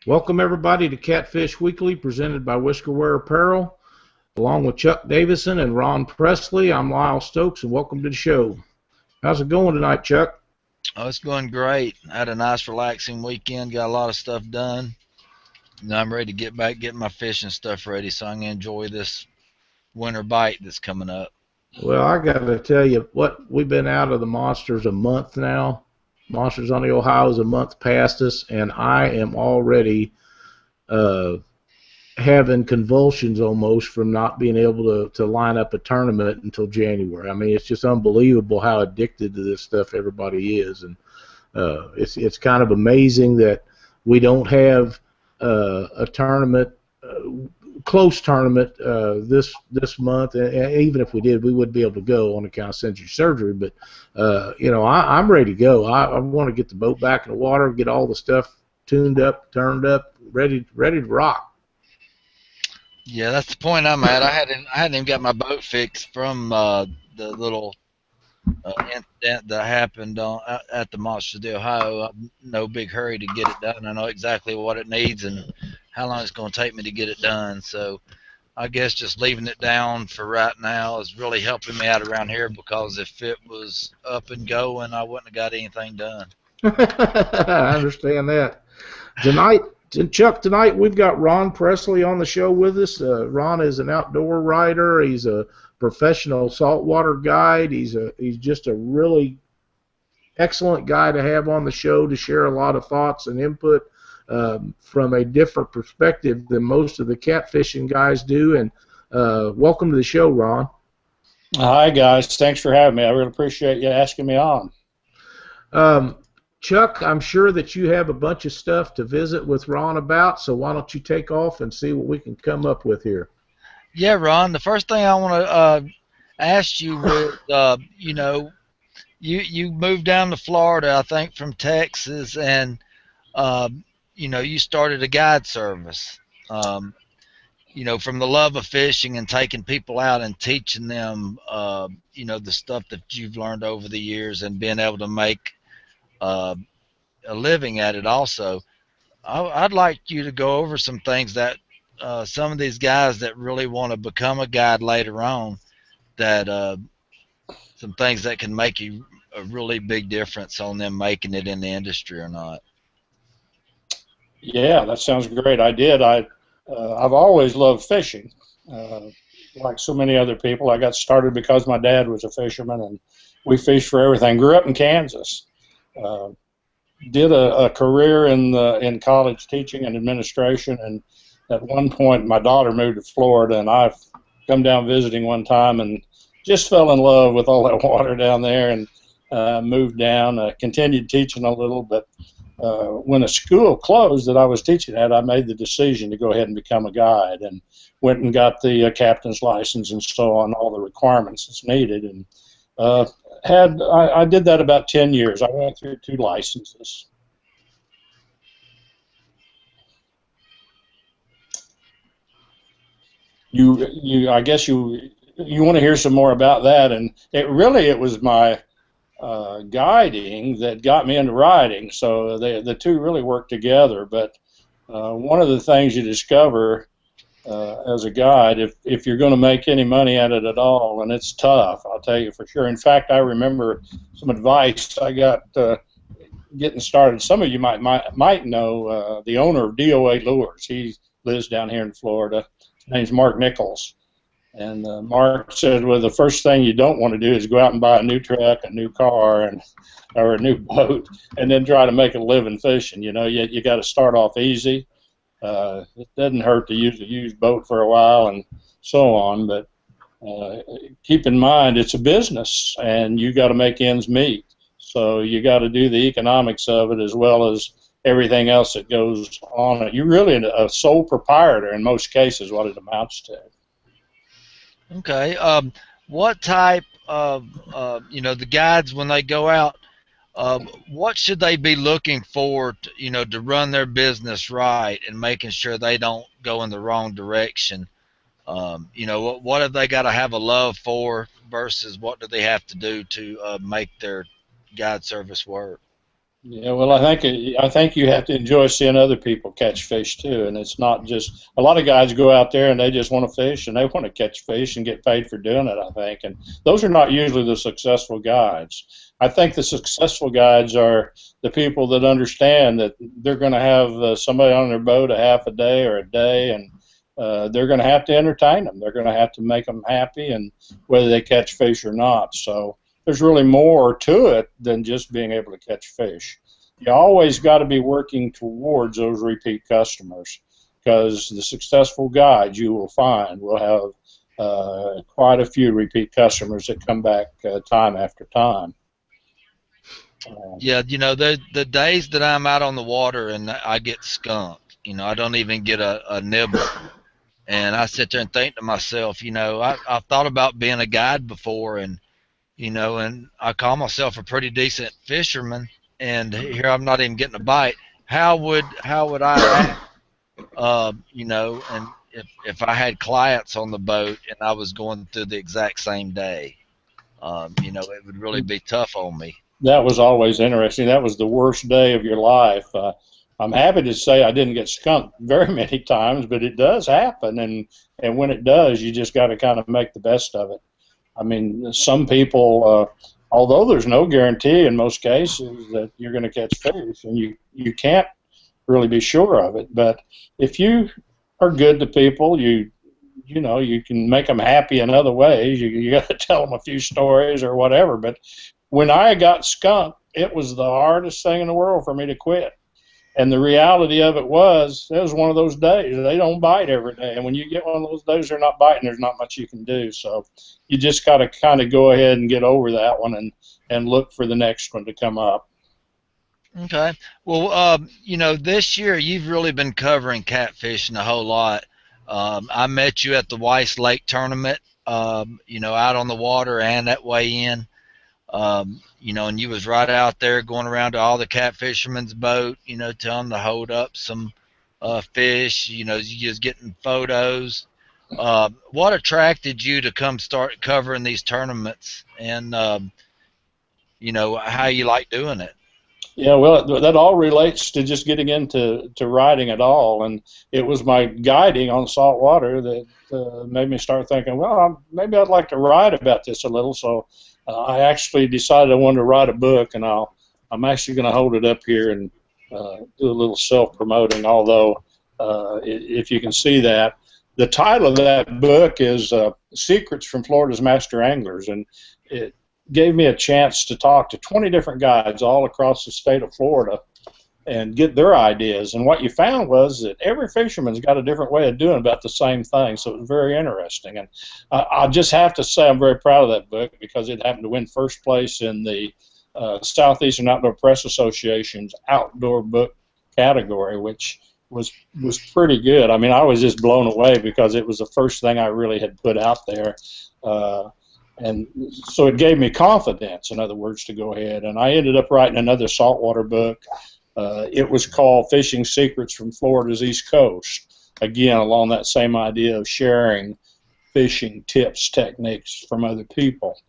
Welcome everybody to Catfish Weekly, presented by Whiskerware Apparel. Along with Chuck Davison and Ron Presley, I'm Lyle Stokes, and welcome to the show. How's it going tonight, Chuck? Oh, it's going great. I had a nice, relaxing weekend. Got a lot of stuff done. Now I'm ready to get back, get my fishing stuff ready, so I can enjoy this winter bite that's coming up. Well, I got to tell you, we've been out of the Monsters a month now. Monsters on the Ohio is a month past us, and I am already having convulsions almost from not being able to line up a tournament until January. I mean, it's just unbelievable how addicted to this stuff everybody is, and it's kind of amazing that we don't have a tournament, close tournament this month. And even if we did, we wouldn't be able to go on account of sensory surgery. But I'm ready to go. I want to get the boat back in the water, get all the stuff tuned up, turned up, ready to rock. Yeah, that's the point I'm at. I hadn't even got my boat fixed from the little incident that happened at the Monsters of the Ohio. I'm in no big hurry to get it done. I know exactly what it needs and how long it's going to take me to get it done. So I guess just leaving it down for right now is really helping me out around here, because if it was up and going, I wouldn't have got anything done. I understand that. Tonight we've got Ron Presley on the show with us. Ron is an outdoor writer. He's a professional saltwater guide. He's just a really excellent guy to have on the show to share a lot of thoughts and input from a different perspective than most of the catfishing guys do. And welcome to the show, Ron. Hi, guys. Thanks for having me. I really appreciate you asking me on. Chuck, I'm sure that you have a bunch of stuff to visit with Ron about, so why don't you take off and see what we can come up with here. Yeah, Ron, the first thing I want to ask you was, you moved down to Florida, I think, from Texas, and you started a guide service. From the love of fishing and taking people out and teaching them, the stuff that you've learned over the years and being able to make a living at it also. I'd like you to go over some things that some of these guys that really want to become a guide later on, that some things that can make a really big difference on them making it in the industry or not. Yeah, that sounds great. I've always loved fishing. Like so many other people, I got started because my dad was a fisherman, and we fished for everything. Grew up in Kansas. Did a career in college teaching and administration, and at one point my daughter moved to Florida, and I've come down visiting one time and just fell in love with all that water down there, and moved down, continued teaching a little, but when a school closed that I was teaching at, I made the decision to go ahead and become a guide, and went and got the captain's license and so on, all the requirements that's needed, and I did that about 10 years. I went through 2 licenses. I guess you want to hear some more about that, and it was my guiding that got me into writing. So the two really work together. But one of the things you discover as a guide, if you're going to make any money at it at all, and it's tough, I'll tell you for sure. In fact, I remember some advice I got getting started. Some of you might know the owner of DOA Lures. He lives down here in Florida. His name's Mark Nichols. And Mark said, well, the first thing you don't want to do is go out and buy a new truck, a new car, or a new boat, and then try to make a living fishing. You got to start off easy. It doesn't hurt to use a used boat for a while and so on, but keep in mind it's a business, and you got to make ends meet. So you got to do the economics of it as well as everything else that goes on. You're really a sole proprietor in most cases, what it amounts to. Okay. What type of, the guides when they go out, what should they be looking for to run their business right and making sure they don't go in the wrong direction? What have they got to have a love for versus what do they have to do to make their guide service work? Yeah, well, I think you have to enjoy seeing other people catch fish too, and it's not just a lot of guys go out there and they just want to fish and they want to catch fish and get paid for doing it. I think, and those are not usually the successful guides. I think the successful guides are the people that understand that they're going to have somebody on their boat a half a day or a day, and they're going to have to entertain them. They're going to have to make them happy, and whether they catch fish or not. So there's really more to it than just being able to catch fish. You always got to be working towards those repeat customers, because the successful guides you will find will have quite a few repeat customers that come back time after time. Yeah, the days that I'm out on the water and I get skunked, I don't even get a nibble. And I sit there and think to myself, I've thought about being a guide before, and I call myself a pretty decent fisherman, and here I'm not even getting a bite. How would I act, and if I had clients on the boat and I was going through the exact same day, it would really be tough on me. That was always interesting. That was the worst day of your life. I'm happy to say I didn't get skunked very many times, but it does happen, and when it does, you just got to kind of make the best of it. I mean, some people, although there's no guarantee in most cases that you're going to catch fish, and you can't really be sure of it, but if you are good to people, you can make them happy in other ways. You got to tell them a few stories or whatever. But when I got skunked, it was the hardest thing in the world for me to quit. And the reality of it was one of those days. They don't bite every day. And when you get one of those days they're not biting, there's not much you can do. So you just got to kind of go ahead and get over that one and look for the next one to come up. Okay. Well, this year you've really been covering catfishing a whole lot. I met you at the Weiss Lake tournament, out on the water and at weigh in. And you was right out there going around to all the catfishermen's boat, telling them to hold up some fish, you just getting photos. What attracted you to come start covering these tournaments, and how you like doing it? Yeah, well, that all relates to just getting into riding at all, and it was my guiding on saltwater that made me start thinking, well, maybe I'd like to write about this a little. So I actually decided I wanted to write a book, and I'm actually going to hold it up here and do a little self-promoting. Although, if you can see that, the title of that book is "Secrets from Florida's Master Anglers," and it gave me a chance to talk to 20 different guides all across the state of Florida and get their ideas. And what you found was that every fisherman's got a different way of doing about the same thing, so it was very interesting. And I just have to say I'm very proud of that book, because it happened to win first place in the Southeastern Outdoor Press Association's outdoor book category, which was pretty good. I mean, I was just blown away because it was the first thing I really had put out there. And so it gave me confidence, in other words, to go ahead. And I ended up writing another saltwater book. It was called Fishing Secrets from Florida's East Coast. Again, along that same idea of sharing fishing tips, techniques from other people.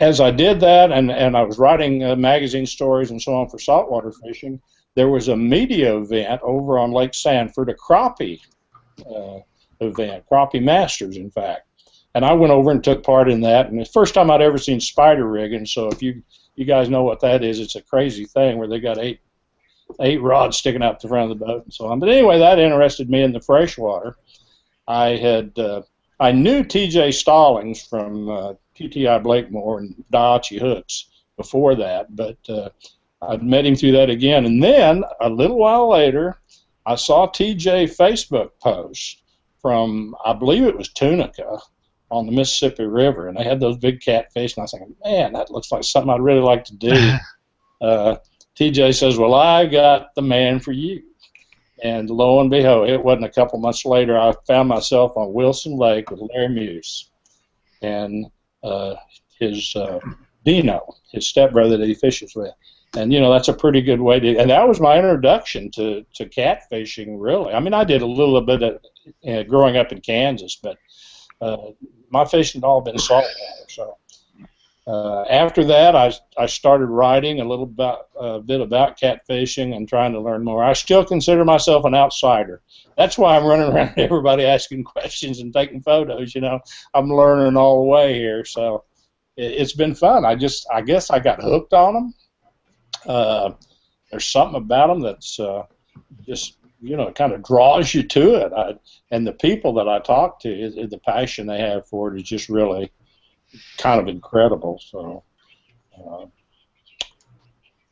As I did that, and I was writing magazine stories and so on for saltwater fishing, there was a media event over on Lake Sanford, a crappie event, crappie masters, in fact. And I went over and took part in that, and the first time I'd ever seen spider rigging. So if you guys know what that is, it's a crazy thing where they got eight rods sticking out the front of the boat and so on. But anyway, that interested me in the freshwater. I knew T.J. Stallings from TTI Blakemore and Daiichi Hooks before that, but I'd met him through that again. And then a little while later, I saw T.J. Facebook post from, I believe it was Tunica, on the Mississippi River, and they had those big catfish, and I was thinking, man, that looks like something I'd really like to do. TJ says, well, I got the man for you. And lo and behold, it wasn't a couple months later, I found myself on Wilson Lake with Larry Muse and his Dino, his stepbrother that he fishes with. And, that's a pretty good way to, and that was my introduction to catfishing, really. I mean, I did a little bit of growing up in Kansas, but my fishing had all been saltwater. So After that, I started writing a bit about catfishing and trying to learn more. I still consider myself an outsider. That's why I'm running around everybody asking questions and taking photos. You know, I'm learning all the way here, so it's been fun. I guess I got hooked on them. There's something about them that's just, you know, it kind of draws you to it. And the people that I talk to, the passion they have for it is just really kind of incredible. So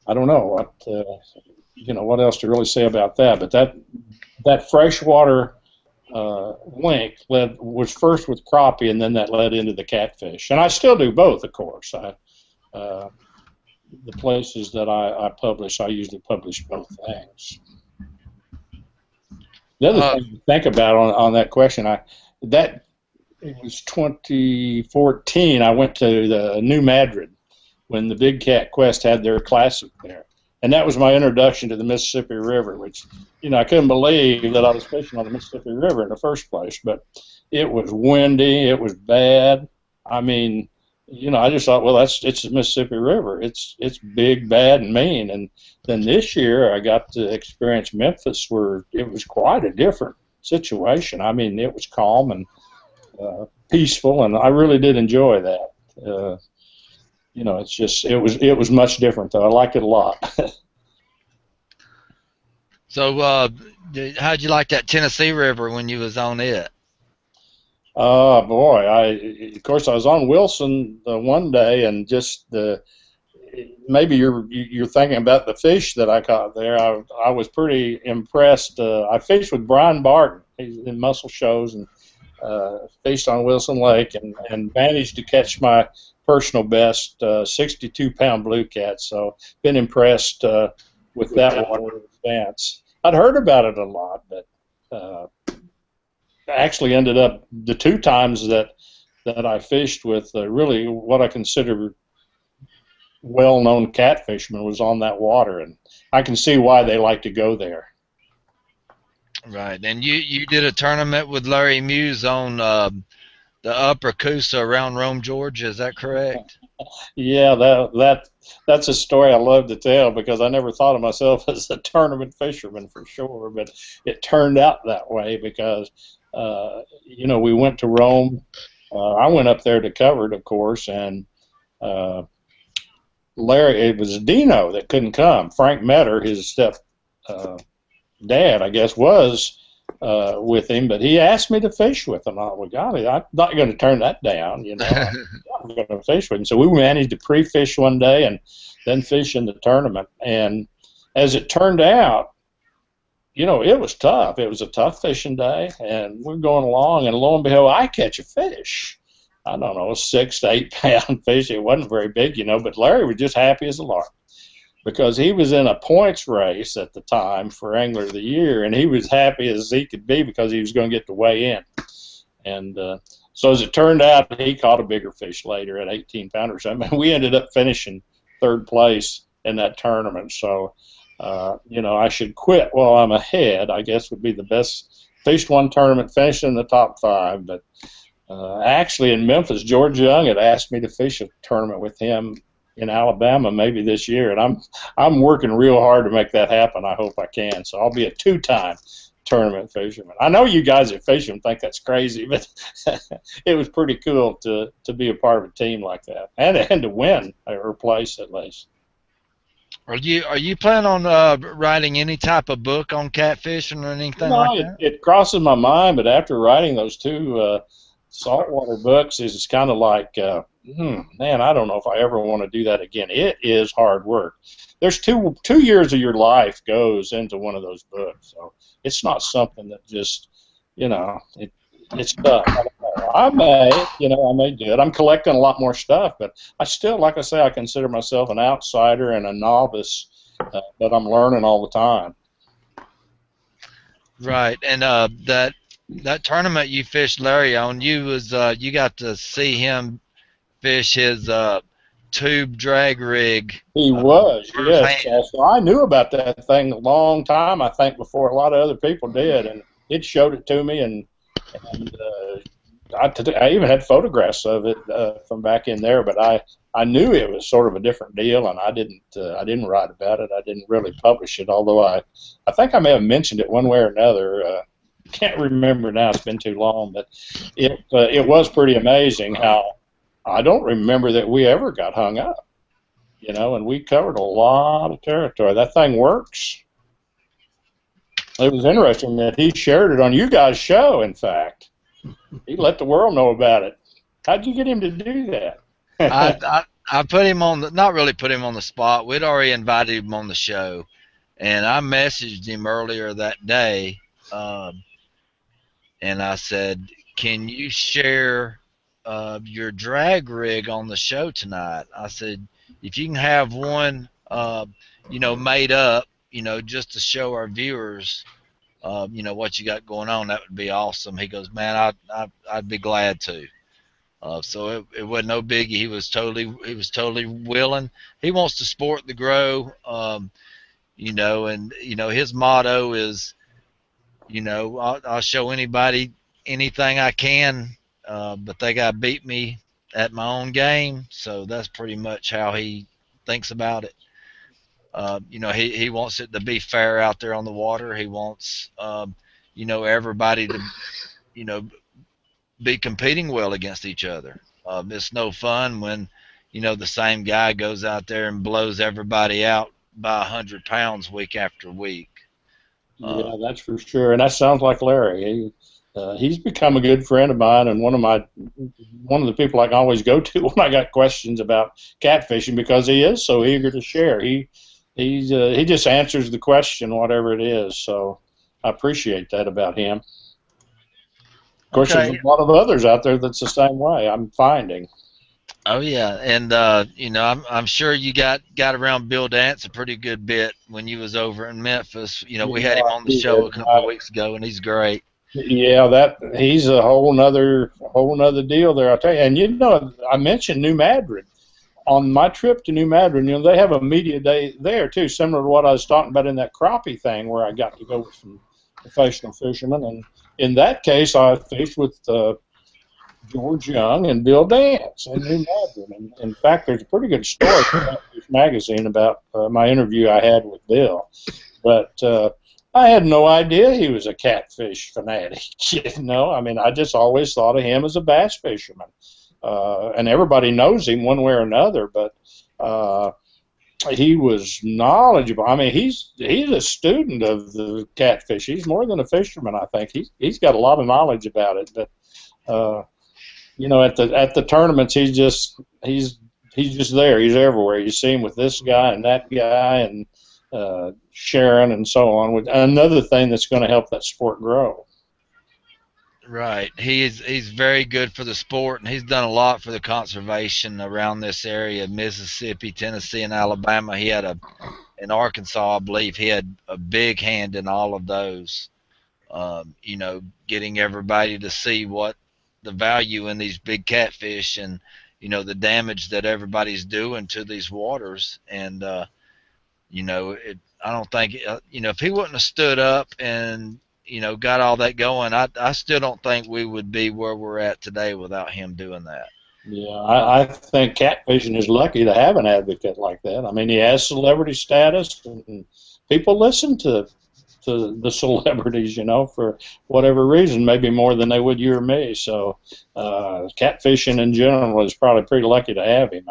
I don't know what you know, what else to really say about that. But that freshwater link was first with crappie, and then that led into the catfish. And I still do both, of course. The places that I publish, I usually publish both things. The other thing to think about on that question, it was 2014. I went to the New Madrid when the Big Cat Quest had their classic there, and that was my introduction to the Mississippi River. Which, you know, I couldn't believe that I was fishing on the Mississippi River in the first place. But it was windy. It was bad. I mean, you know, I just thought, well, it's the Mississippi River. It's big, bad, and mean. And then this year I got to experience Memphis, where it was quite a different situation. I mean, it was calm and peaceful, and I really did enjoy that. You know, it's just it was much different though. I liked it a lot. So, how'd you like that Tennessee River when you was on it? Oh boy! Of course I was on Wilson one day, and just maybe you're thinking about the fish that I caught there. I was pretty impressed. I fished with Brian Barton. He's in mussel shows, and fished on Wilson Lake, and managed to catch my personal best 62-pound blue cat. So been impressed with that water stance. I'd heard about it a lot, but actually ended up the two times that I fished with really what I consider well-known catfishermen was on that water, and I can see why they like to go there. Right, and you did a tournament with Larry Muse on the Upper Coosa around Rome, Georgia. Is that correct? Yeah, that's a story I love to tell, because I never thought of myself as a tournament fisherman for sure, but it turned out that way because you know, we went to Rome. I went up there to cover it, of course, and Larry, it was Dino that couldn't come. Frank Metter, his step dad, I guess, was with him, but he asked me to fish with him. Well, golly, I'm not going to turn that down, you know. I'm going to fish with him. So we managed to pre-fish one day and then fish in the tournament. And as it turned out, you know, it was tough. It was a tough fishing day, and we're going along, and lo and behold, I catch a fish. I don't know, a 6 to 8 pound fish. It wasn't very big, you know, but Larry was just happy as a lark, because he was in a points race at the time for Angler of the Year, and he was happy as he could be because he was going to get to weigh in. And so as it turned out, he caught a bigger fish later at 18 pounders. I mean, we ended up finishing 3rd place in that tournament. So, you know, I should quit while I'm ahead, I guess would be the best. Fished one tournament, finished in the top 5, but actually in Memphis, George Young had asked me to fish a tournament with him in Alabama maybe this year, and I'm working real hard to make that happen. I hope I can. So I'll be a 2-time tournament fisherman. I know you guys that fish them think that's crazy, but it was pretty cool to be a part of a team like that, and to win or place at least. Are you planning on writing any type of book on catfishing or anything like that? It crosses my mind, but after writing those 2 saltwater books, it's kind of like, man, I don't know if I ever want to do that again. It is hard work. There's 2 years of your life goes into one of those books, so it's not something that just, you know, it's tough. I may do it. I'm collecting a lot more stuff, but I still, like I say, I consider myself an outsider and a novice, but I'm learning all the time. Right, and that tournament you fished Larry on, you got to see him fish his tube drag rig. He was, yes. So I knew about that thing a long time, I think, before a lot of other people did, and it showed it to me, and I even had photographs of it from back in there, but I knew it was sort of a different deal, and I didn't write about it. I didn't really publish it, although I think I may have mentioned it one way or another. Can't remember now. It's been too long, but it was pretty amazing how I don't remember that we ever got hung up, and we covered a lot of territory. That thing works. It was interesting that he shared it on you guys' show. In fact, he let the world know about it. How'd you get him to do that? I put him on not really put him on the spot. We'd already invited him on the show, and I messaged him earlier that day, and I said, "Can you share your drag rig on the show tonight?" I said, "If you can have one, made up, just to show our viewers, what you got going on, that would be awesome." He goes, "Man, I'd be glad to." So it wasn't no biggie. He was totally willing. He wants to sport the grow, and his motto is, I'll show anybody anything I can, but they gotta beat me at my own game. So that's pretty much how he thinks about it. He wants it to be fair out there on the water. He wants everybody to be competing well against each other. It's no fun when the same guy goes out there and blows everybody out by 100 pounds week after week. Yeah, that's for sure. And that sounds like Larry. He's become a good friend of mine, and one of the people I can always go to when I got questions about catfishing, because he is so eager to share. He just answers the question, whatever it is. So I appreciate that about him. Of course, there's a lot of others out there that's the same way, I'm finding. Oh yeah, and I'm sure you got around Bill Dance a pretty good bit when you was over in Memphis. We had him on the show a couple of weeks ago, and he's great. Yeah, he's a whole nother deal there, I'll tell you. And I mentioned New Madrid. On my trip to New Madrid, they have a media day there too, similar to what I was talking about in that crappie thing, where I got to go with some professional fishermen. And in that case, I fished with George Young and Bill Dance in New Madrid. And in fact, there's a pretty good story in Catfish magazine about my interview I had with Bill. But I had no idea he was a catfish fanatic. I just always thought of him as a bass fisherman. And everybody knows him one way or another, but he was knowledgeable. He's a student of the catfish. He's more than a fisherman, I think. He's got a lot of knowledge about it. But at the tournaments, he's just there. He's everywhere. You see him with this guy and that guy and Sharon and so on. With another thing that's going to help that sport grow. Right. He's very good for the sport, and he's done a lot for the conservation around this area, Mississippi, Tennessee, and Alabama. He had in Arkansas, I believe, he had a big hand in all of those. Getting everybody to see what the value in these big catfish and the damage that everybody's doing to these waters. And I don't think if he wouldn't have stood up and got all that going, I still don't think we would be where we're at today without him doing that. Yeah, I think catfishing is lucky to have an advocate like that. He has celebrity status, and people listen to the celebrities, for whatever reason, maybe more than they would you or me. So catfishing in general is probably pretty lucky to have him.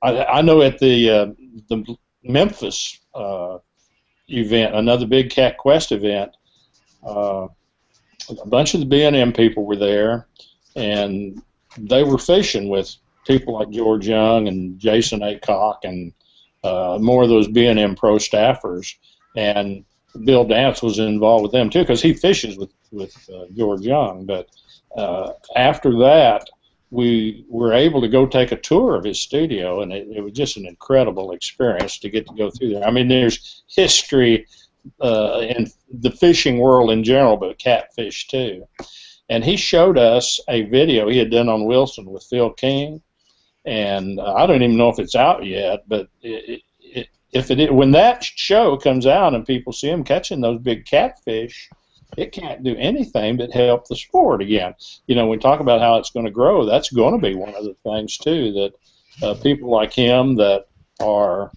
I know at the Memphis event, another big Cat Quest event, a bunch of the B&M people were there, and they were fishing with people like George Young and Jason Aycock and more of those B&M pro staffers. And Bill Dance was involved with them too, because he fishes with George Young. But after that, we were able to go take a tour of his studio, and it was just an incredible experience to get to go through there. There's history in the fishing world in general, but catfish too. And he showed us a video he had done on Wilson with Phil King, and I don't even know if it's out yet, but when that show comes out and people see him catching those big catfish, it can't do anything but help the sport again. We talk about how it's going to grow. That's going to be one of the things too people like him that are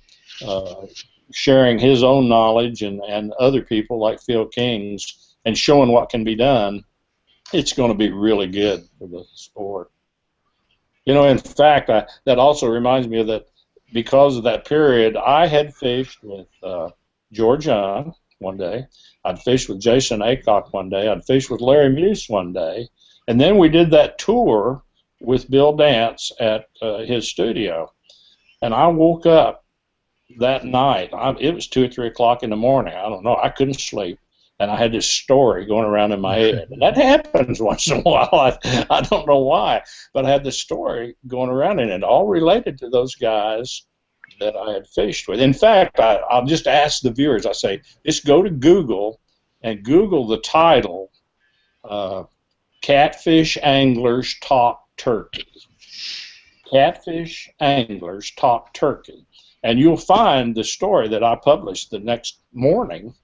sharing his own knowledge and other people like Phil King's and showing what can be done, it's going to be really good for the sport. You know, in fact, that also reminds me of that because of that period, I had fished with George Young one day. I'd fished with Jason Aycock one day. I'd fished with Larry Muse one day. And then we did that tour with Bill Dance at his studio. And I woke up that night. It was 2 or 3 o'clock in the morning. I don't know. I couldn't sleep. And I had this story going around in my head. And that happens once in a while. I don't know why. But I had this story going around, and it all related to those guys that I had fished with. In fact, I'll just ask the viewers, I say, just go to Google and Google the title, Catfish Anglers Talk Turkey. Catfish Anglers Talk Turkey. And you'll find the story that I published the next morning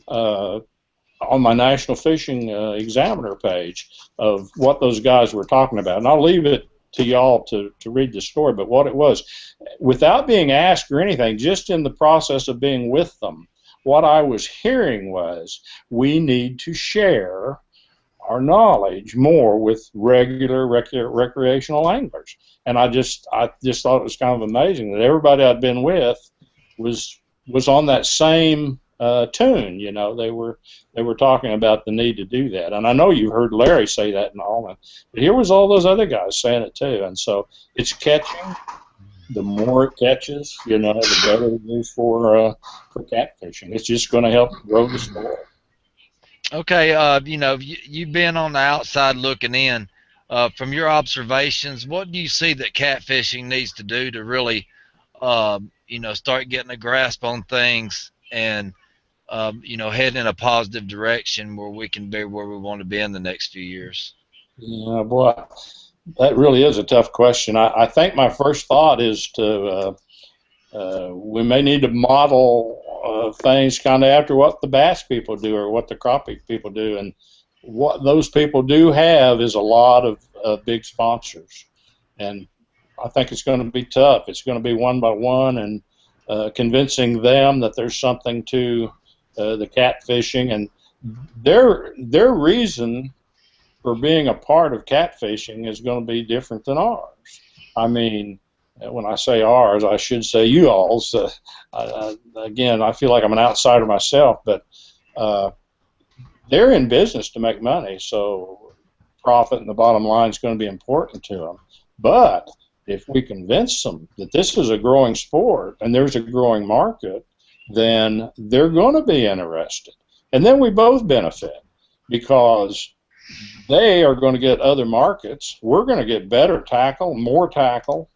on my National Fishing Examiner page of what those guys were talking about. And I'll leave it to y'all to read the story, but what it was, without being asked or anything, just in the process of being with them, what I was hearing was we need to share our knowledge more with regular recreational anglers. And I just thought it was kind of amazing that everybody I'd been with was on that same tune. You know, they were talking about the need to do that. And I know you heard Larry say that and all, but here was all those other guys saying it too. And so it's catching. The more it catches, you know, the better it is for catfishing. It's just going to help grow the sport. Okay, you know, you've been on the outside looking in. From your observations, what do you see that catfishing needs to do to really, you know, start getting a grasp on things and, you know, head in a positive direction where we can be where we want to be in the next few years? Yeah, boy, that really is a tough question. I think my first thought is to we may need to model things kind of after what the bass people do or what the crappie people do. And what those people do have is a lot of big sponsors. And I think it's going to be tough. It's going to be one by one and convincing them that there's something to the catfishing. And their reason for being a part of catfishing is going to be different than ours. I mean, when I say ours, I should say you all's. Again, I feel like I'm an outsider myself, but they're in business to make money, so profit and the bottom line is going to be important to them. But if we convince them that this is a growing sport and there's a growing market, then they're going to be interested. And then we both benefit because they are going to get other markets. We're going to get better tackle, more tackle.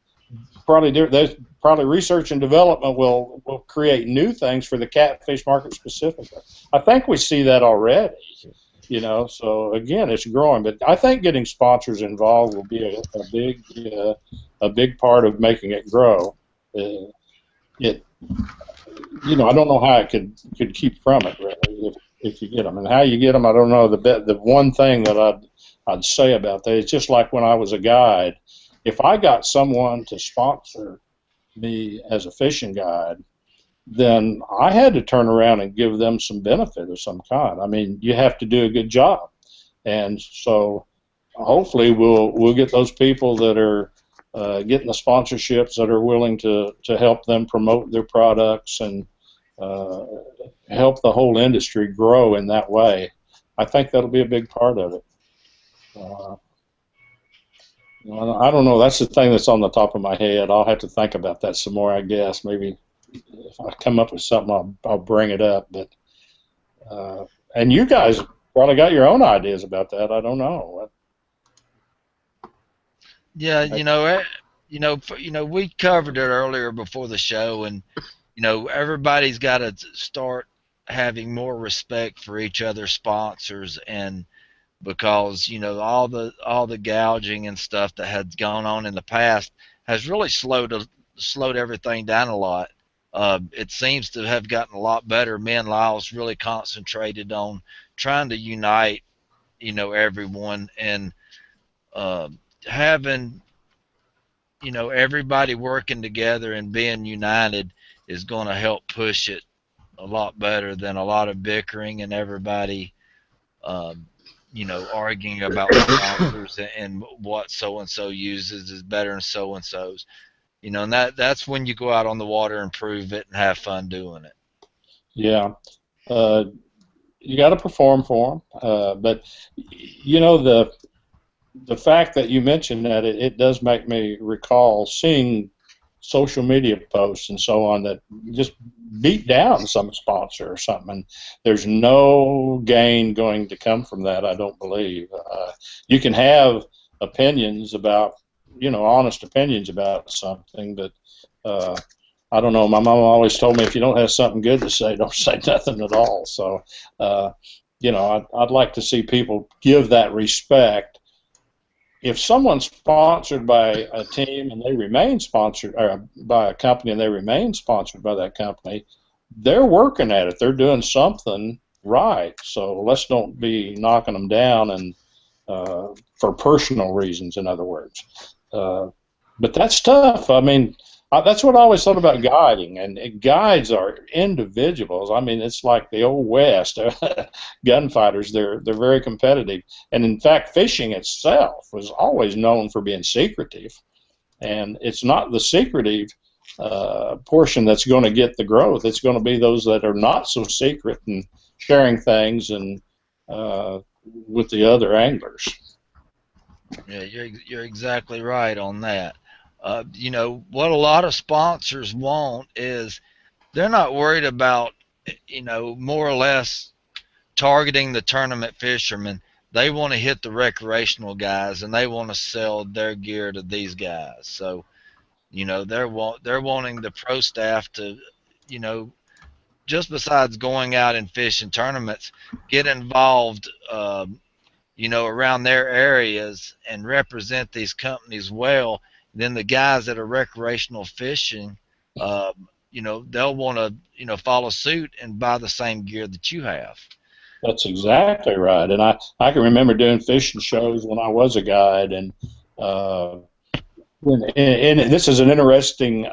Probably research and development will create new things for the catfish market specifically. I think we see that already, you know. So again, it's growing, but I think getting sponsors involved will be a big part of making it grow. You know, I don't know how it could keep from it really if you get them, and how you get them, I don't know. The one thing that I'd say about that, it's just like when I was a guide. If I got someone to sponsor me as a fishing guide, then I had to turn around and give them some benefit of some kind. I mean, you have to do a good job. And so hopefully we'll get those people that are getting the sponsorships that are willing to help them promote their products and help the whole industry grow in that way. I think that'll be a big part of it. I don't know. That's the thing that's on the top of my head. I'll have to think about that some more, I guess. Maybe if I come up with something, I'll bring it up. But and you guys probably got your own ideas about that. I don't know. Yeah, you know, we covered it earlier before the show, and you know, everybody's got to start having more respect for each other's sponsors, and because you know all the gouging and stuff that had gone on in the past has really slowed everything down a lot. It seems to have gotten a lot better. Me and Lyle's really concentrated on trying to unite, you know, everyone and having everybody working together and being united is going to help push it a lot better than a lot of bickering and everybody, um, arguing about sponsors and what so and so uses is better than so and so's. And that's when you go out on the water and prove it and have fun doing it. Yeah. You got to perform for them. But the fact that you mentioned that, it does make me recall seeing social media posts and so on that just beat down some sponsor or something, and there's no gain going to come from that, I don't believe. You can have opinions about, honest opinions about something, but I don't know. My mom always told me, if you don't have something good to say, don't say nothing at all. So, I'd like to see people give that respect. If someone's sponsored by a team and they remain sponsored, or by a company and they remain sponsored by that company, they're working at it. They're doing something right. So let's don't be knocking them down and for personal reasons, in other words. But that's tough. I mean, that's what I always thought about guiding, and guides are individuals. I mean, it's like the old West. Gunfighters, they're very competitive, and in fact, fishing itself was always known for being secretive, and it's not the secretive portion that's going to get the growth. It's going to be those that are not so secret and sharing things and with the other anglers. Yeah, you're exactly right on that. What a lot of sponsors want is they're not worried about, more or less targeting the tournament fishermen. They want to hit the recreational guys, and they want to sell their gear to these guys. So, they're wanting the pro staff to, just besides going out and fishing tournaments, get involved, around their areas and represent these companies well. Then the guys that are recreational fishing, they'll want to, follow suit and buy the same gear that you have. That's exactly right. And I can remember doing fishing shows when I was a guide, and this is an interesting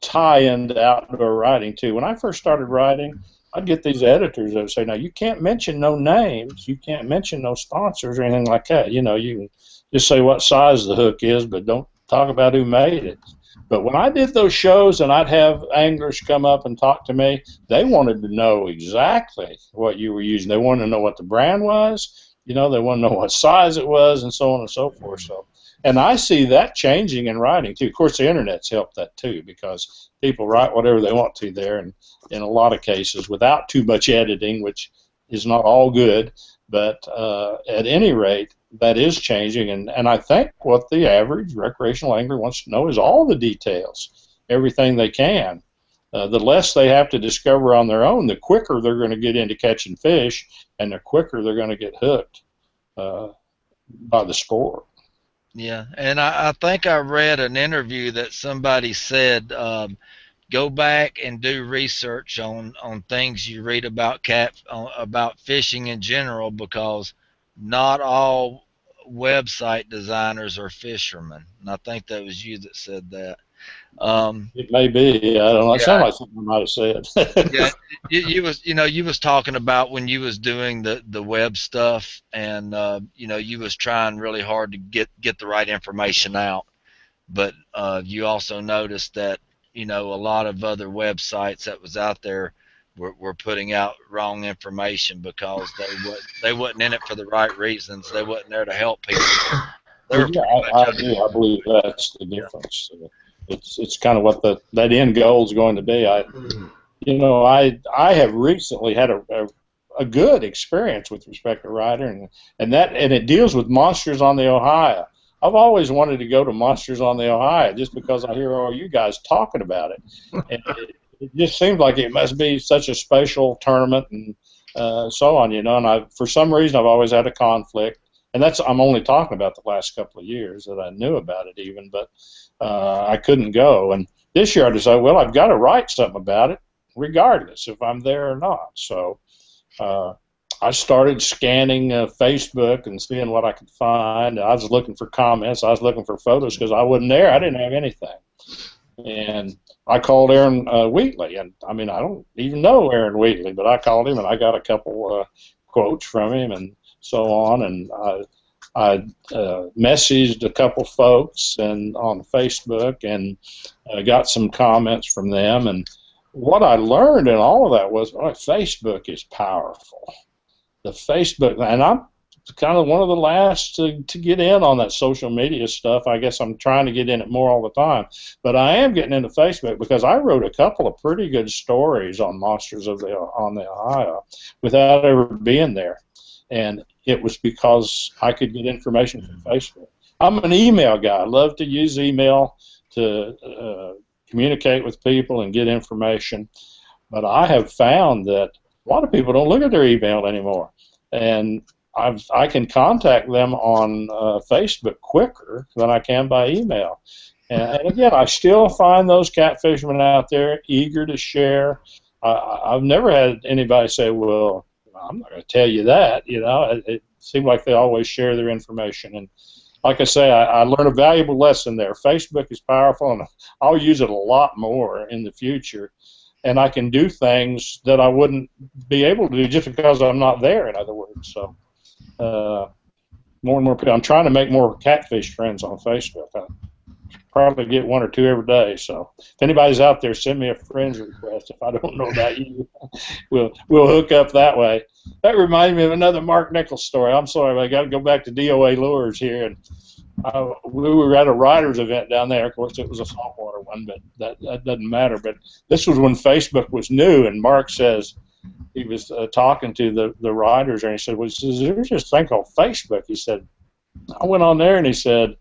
tie-in to outdoor writing too. When I first started writing, I'd get these editors that would say, "Now you can't mention no names, you can't mention no sponsors or anything like that. You can just say what size the hook is, but don't talk about who made it." But when I did those shows and I'd have anglers come up and talk to me, they wanted to know exactly what you were using. They wanted to know what the brand was, they want to know what size it was, and so on and so forth. So, and I see that changing in writing too. Of course, the internet's helped that too, because people write whatever they want to there, and in a lot of cases without too much editing, which is not all good. But at any rate, that is changing, and I think what the average recreational angler wants to know is all the details, everything they can. The less they have to discover on their own, the quicker they're going to get into catching fish, and the quicker they're going to get hooked by the sport. Yeah, and I think I read an interview that somebody said, go back and do research on things you read about about fishing in general, because not all website designers are fishermen. And I think that was you that said that. It may be. I don't know. It sounds like something I might have said. Yeah, you was talking about when you was doing the web stuff, and you was trying really hard to get the right information out, but you also noticed that a lot of other websites that was out there were putting out wrong information because they wasn't in it for the right reasons. They wasn't there to help people. I do. I believe that's the difference. It's kind of what that end goal is going to be. I have recently had a good experience with respect to writing, and it deals with Monsters on the Ohio. I've always wanted to go to Monsters on the Ohio just because I hear all you guys talking about it. And it just seems like it must be such a special tournament and so on, and for some reason I've always had a conflict, and I'm only talking about the last couple of years that I knew about it even, but I couldn't go. And this year I decided, well, I've got to write something about it regardless if I'm there or not. So I started scanning Facebook and seeing what I could find. I was looking for comments. I was looking for photos because I wasn't there. I didn't have anything. And I called Aaron Wheatley, and I mean, I don't even know Aaron Wheatley, but I called him, and I got a couple quotes from him and so on. And I messaged a couple folks and on Facebook and got some comments from them. And what I learned in all of that was, Facebook is powerful. The Facebook, and I'm kind of one of the last to get in on that social media stuff. I guess I'm trying to get in it more all the time, but I am getting into Facebook because I wrote a couple of pretty good stories on Monsters on the Ohio without ever being there, and it was because I could get information from Facebook. I'm an email guy. I love to use email to communicate with people and get information, but I have found that a lot of people don't look at their email anymore, and I can contact them on Facebook quicker than I can by email. And again, I still find those catfishermen out there eager to share. I've never had anybody say, well, I'm not going to tell you that. You know, it seems like they always share their information. And like I say, I learned a valuable lesson there. Facebook is powerful, and I'll use it a lot more in the future. And I can do things that I wouldn't be able to do just because I'm not there, in other words. So more and more people. I'm trying to make more catfish friends on Facebook. I probably get one or two every day. So if anybody's out there, send me a friend's request. If I don't know about you, we'll hook up that way. That reminds me of another Mark Nichols story. I'm sorry, but I got to go back to DOA Lures here. And we were at a riders event down there. Of course, it was a saltwater one, but that doesn't matter. But this was when Facebook was new, and Mark says he was talking to the riders, and he said, "Well, there's this thing called Facebook." He said, "I went on there," and he said,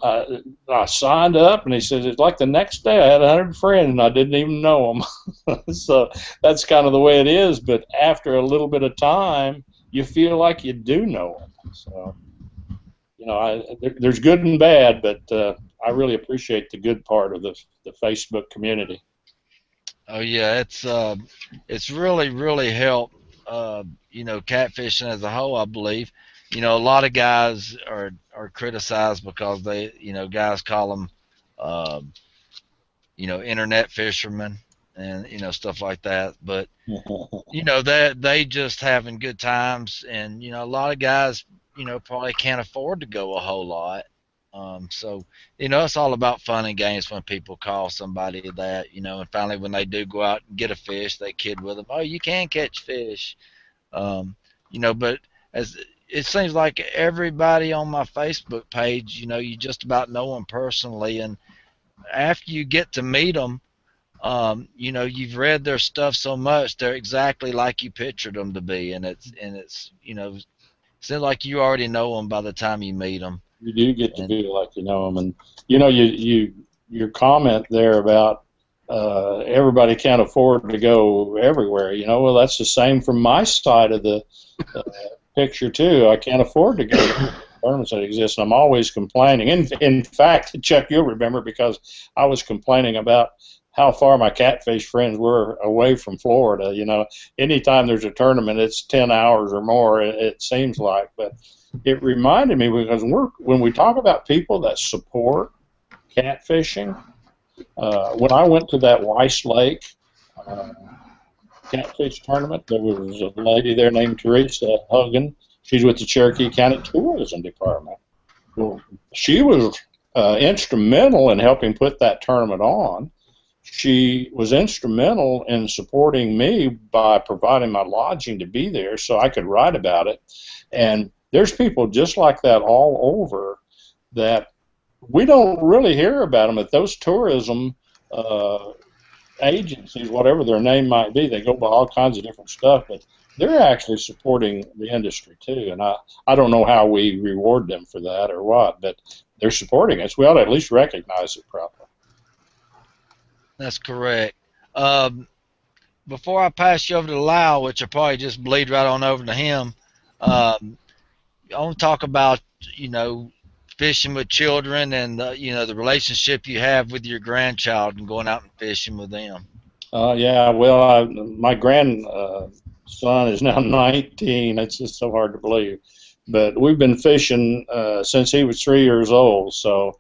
"I signed up," and he said, "It's like the next day I had 100 friends, and I didn't even know them." So that's kind of the way it is. But after a little bit of time, you feel like you do know them. So. You know, there's good and bad, but I really appreciate the good part of the Facebook community. Oh yeah, it's really helped you know, catfishing as a whole, I believe. You know, a lot of guys are criticized because they, you know, guys call them you know, internet fishermen and, you know, stuff like that. But you know, they just having good times, and you know, a lot of guys, you know, probably can't afford to go a whole lot. So, you know, it's all about fun and games when people call somebody that, you know, and finally when they do go out and get a fish, they kid with them, oh, you can catch fish. You know, but as it seems like everybody on my Facebook page, you know, you just about know them personally, and after you get to meet them, you know, you've read their stuff so much, they're exactly like you pictured them to be, and it's you know, seems like you already know them by the time you meet them. You do get to feel like you know them, and you know, your comment there about everybody can't afford to go everywhere. You know, well, that's the same from my side of the picture too. I can't afford to go to tournaments that exist, and I'm always complaining. In fact, Chuck, you'll remember, because I was complaining about how far my catfish friends were away from Florida. You know, anytime there's a tournament, it's 10 hours or more, it seems like. But it reminded me, because when we talk about people that support catfishing, when I went to that Weiss Lake catfish tournament, there was a lady there named Teresa Hogan. She's with the Cherokee County Tourism Department. Well, she was instrumental in helping put that tournament on. She was instrumental in supporting me by providing my lodging to be there so I could write about it. And there's people just like that all over that we don't really hear about them. At those tourism agencies, whatever their name might be, they go by all kinds of different stuff, but they're actually supporting the industry too. And I don't know how we reward them for that or what, but they're supporting us. We ought to at least recognize it properly. That's correct. Before I pass you over to Lyle, which I'll probably just bleed right on over to him, I want to talk about, you know, fishing with children and, you know, the relationship you have with your grandchild and going out and fishing with them. Yeah, well, my grandson son is now 19. It's just so hard to believe. But we've been fishing since he was 3 years old. So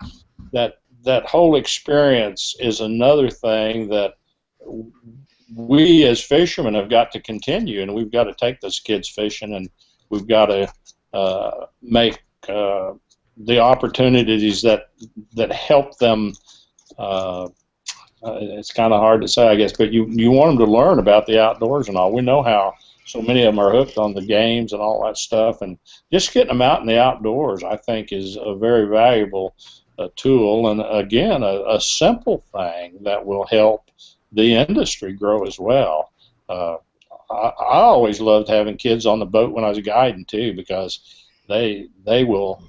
that whole experience is another thing that we as fishermen have got to continue, and we've got to take those kids fishing, and we've got to make the opportunities that help them. It's kind of hard to say, I guess, but you want them to learn about the outdoors and all. We know how so many of them are hooked on the games and all that stuff, and just getting them out in the outdoors, I think, is a very valuable tool, and again, a simple thing that will help the industry grow as well. I always loved having kids on the boat when I was guiding too, because they will.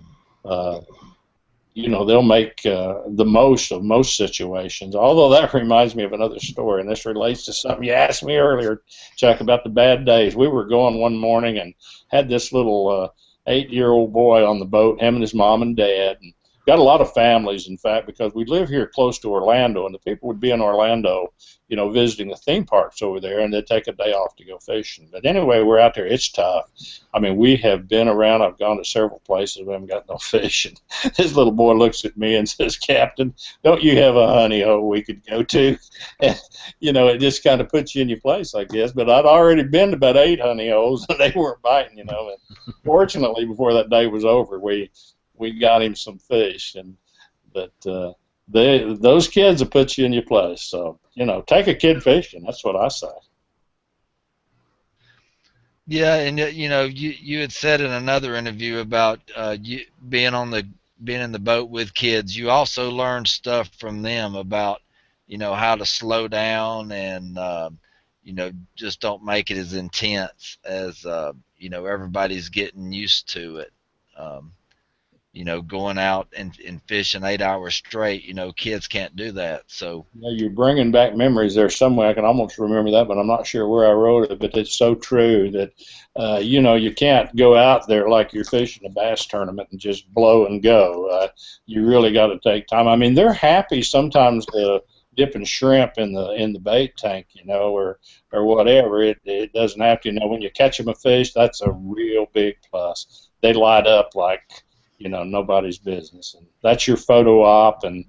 They'll make the most of most situations. Although that reminds me of another story, and this relates to something you asked me earlier, Chuck, about the bad days. We were going one morning and had this little 8-year-old boy on the boat, him and his mom and dad. And got a lot of families, in fact, because we live here close to Orlando, and the people would be in Orlando, visiting the theme parks over there, and they'd take a day off to go fishing. But anyway, we're out there. It's tough. I mean, we have been around. I've gone to several places. We haven't got no fish. And this little boy looks at me and says, "Captain, don't you have a honey hole we could go to?" And, it just kind of puts you in your place, I guess. But I'd already been to about 8 honey holes, and they weren't biting, And fortunately, before that day was over, we got him some fish. But those kids will put you in your place. So, take a kid fishing. That's what I say. Yeah, and you had said in another interview about you being in the boat with kids. You also learn stuff from them about how to slow down and just don't make it as intense as everybody's getting used to it. Going out and fishing 8 hours straight, kids can't do that. So you're bringing back memories there somewhere. I can almost remember that, but I'm not sure where I wrote it. But it's so true that you can't go out there like you're fishing a bass tournament and just blow and go. You really got to take time. I mean, they're happy sometimes dipping shrimp in the bait tank, or whatever. It doesn't have to. When you catch them a fish, that's a real big plus. They light up like nobody's business, and that's your photo op, and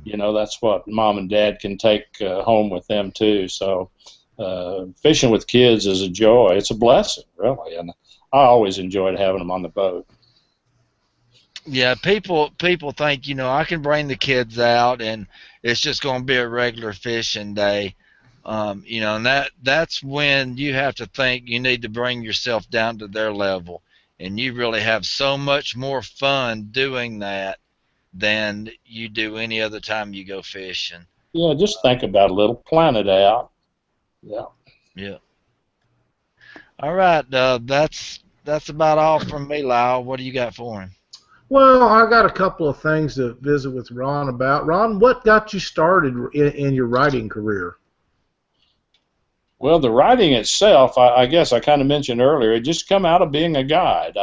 that's what mom and dad can take home with them too. So fishing with kids is a joy. It's a blessing, really, and I always enjoyed having them on the boat. Yeah, people think I can bring the kids out and it's just going to be a regular fishing day, and that's when you have to think you need to bring yourself down to their level. And you really have so much more fun doing that than you do any other time you go fishing. Yeah, just think about a little, plan it out. Yeah. Yeah. All right, that's about all from me, Lyle. What do you got for him? Well, I got a couple of things to visit with Ron about. Ron, what got you started in your writing career? Well, the writing itself, I guess I kind of mentioned earlier, it just come out of being a guide.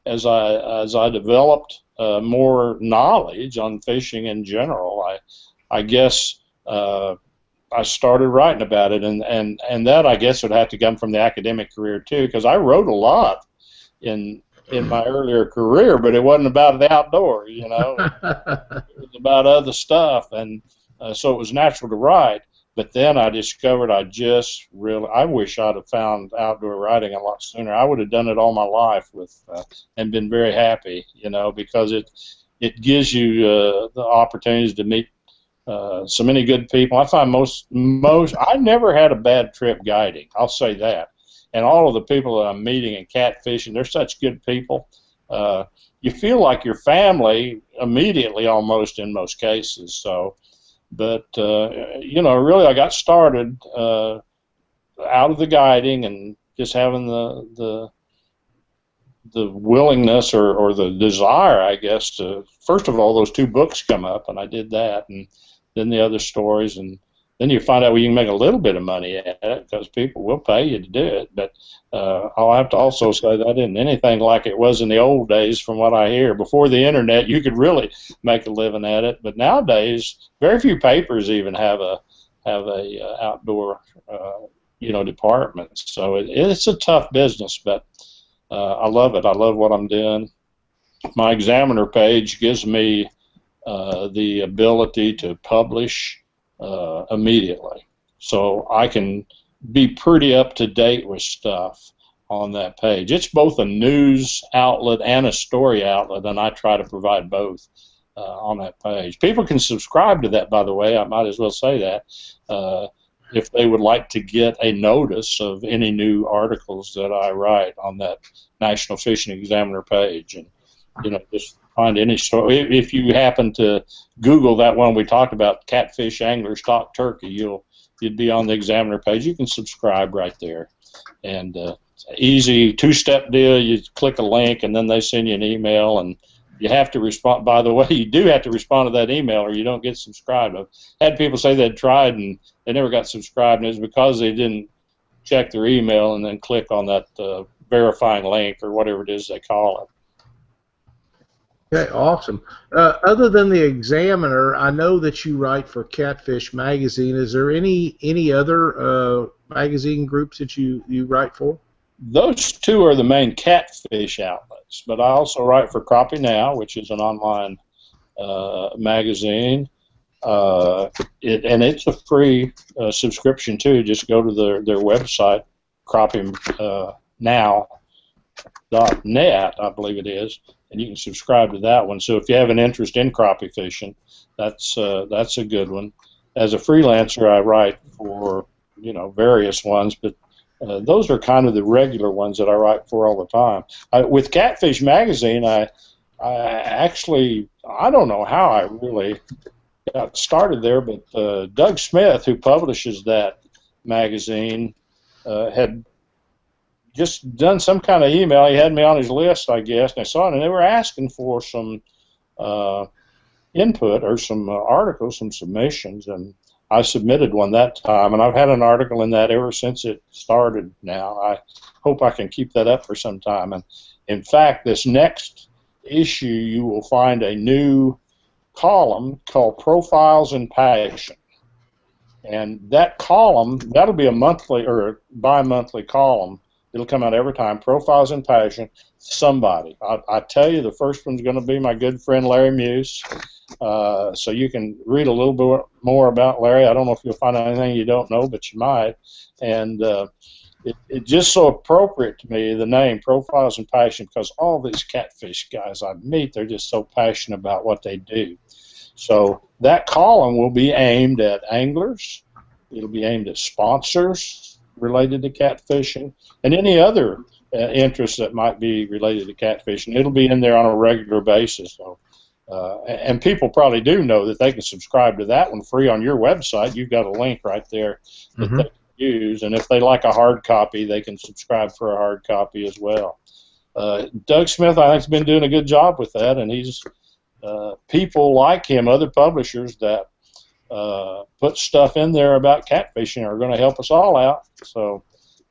As I developed more knowledge on fishing in general, I guess I started writing about it, and that I guess would have to come from the academic career too, because I wrote a lot in my earlier career, but it wasn't about the outdoors, It was about other stuff, and so it was natural to write. But then I discovered I wish I'd have found outdoor writing a lot sooner. I would have done it all my life and been very happy, because it gives you the opportunities to meet so many good people. I find I never had a bad trip guiding. I'll say that. And all of the people that I'm meeting in catfishing, they're such good people. You feel like your family immediately, almost in most cases. So. But, really I got started out of the guiding and just having the willingness or the desire, I guess, to, first of all, those 2 books come up, and I did that, and then the other stories, and then you find out you can make a little bit of money at it because people will pay you to do it. But I'll have to also say that isn't anything like it was in the old days from what I hear. Before the internet, you could really make a living at it. But nowadays, very few papers even have a outdoor departments. So it's a tough business, but I love it. I love what I'm doing. My Examiner page gives me the ability to publish immediately, so I can be pretty up to date with stuff on that page. It's both a news outlet and a story outlet, and I try to provide both on that page. People can subscribe to that, by the way. I might as well say that if they would like to get a notice of any new articles that I write on that National Fishing Examiner page. And just find any story. If you happen to Google that one we talked about, Catfish Anglers Talk Turkey, you'd be on the Examiner page. You can subscribe right there, and easy two-step deal. You click a link, and then they send you an email, and you have to respond. By the way, you do have to respond to that email, or you don't get subscribed. I've had people say they'd tried and they never got subscribed, and it's because they didn't check their email and then click on that verifying link or whatever it is they call it. Okay, awesome. Other than the Examiner, I know that you write for Catfish Magazine. Is there any other magazine groups that you write for? Those two are the main catfish outlets, but I also write for Crappie Now, which is an online magazine. And it's a free subscription too. Just go to their website, crappieNow.net, I believe it is, and you can subscribe to that one. So if you have an interest in crappie fishing, that's a good one. As a freelancer, I write for various ones, but those are kind of the regular ones that I write for all the time. With Catfish Magazine, I don't know how I really got started there, but Doug Smith, who publishes that magazine, had just done some kind of email. He had me on his list, I guess, and I saw it, and they were asking for some input or some articles, some submissions, and I submitted one that time, and I've had an article in that ever since it started now. I hope I can keep that up for some time. And in fact, this next issue, you will find a new column called Profiles in Passion. And that column, that'll be a monthly or bi-monthly column. It'll come out every time. Profiles in Passion, somebody. I tell you, the first one's going to be my good friend Larry Muse. So you can read a little bit more about Larry. I don't know if you'll find anything you don't know, but you might. And it's just so appropriate to me, the name Profiles in Passion, because all these catfish guys I meet, they're just so passionate about what they do. So that column will be aimed at anglers. It'll be aimed at sponsors related to catfishing and any other interests that might be related to catfishing. It'll be in there on a regular basis. So, and people probably do know that they can subscribe to that one free on your website. You've got a link right there that they can use. And if they like a hard copy, they can subscribe for a hard copy as well. Doug Smith, I think, has been doing a good job with that, and he's people like him, other publishers that put stuff in there about catfishing are going to help us all out. So,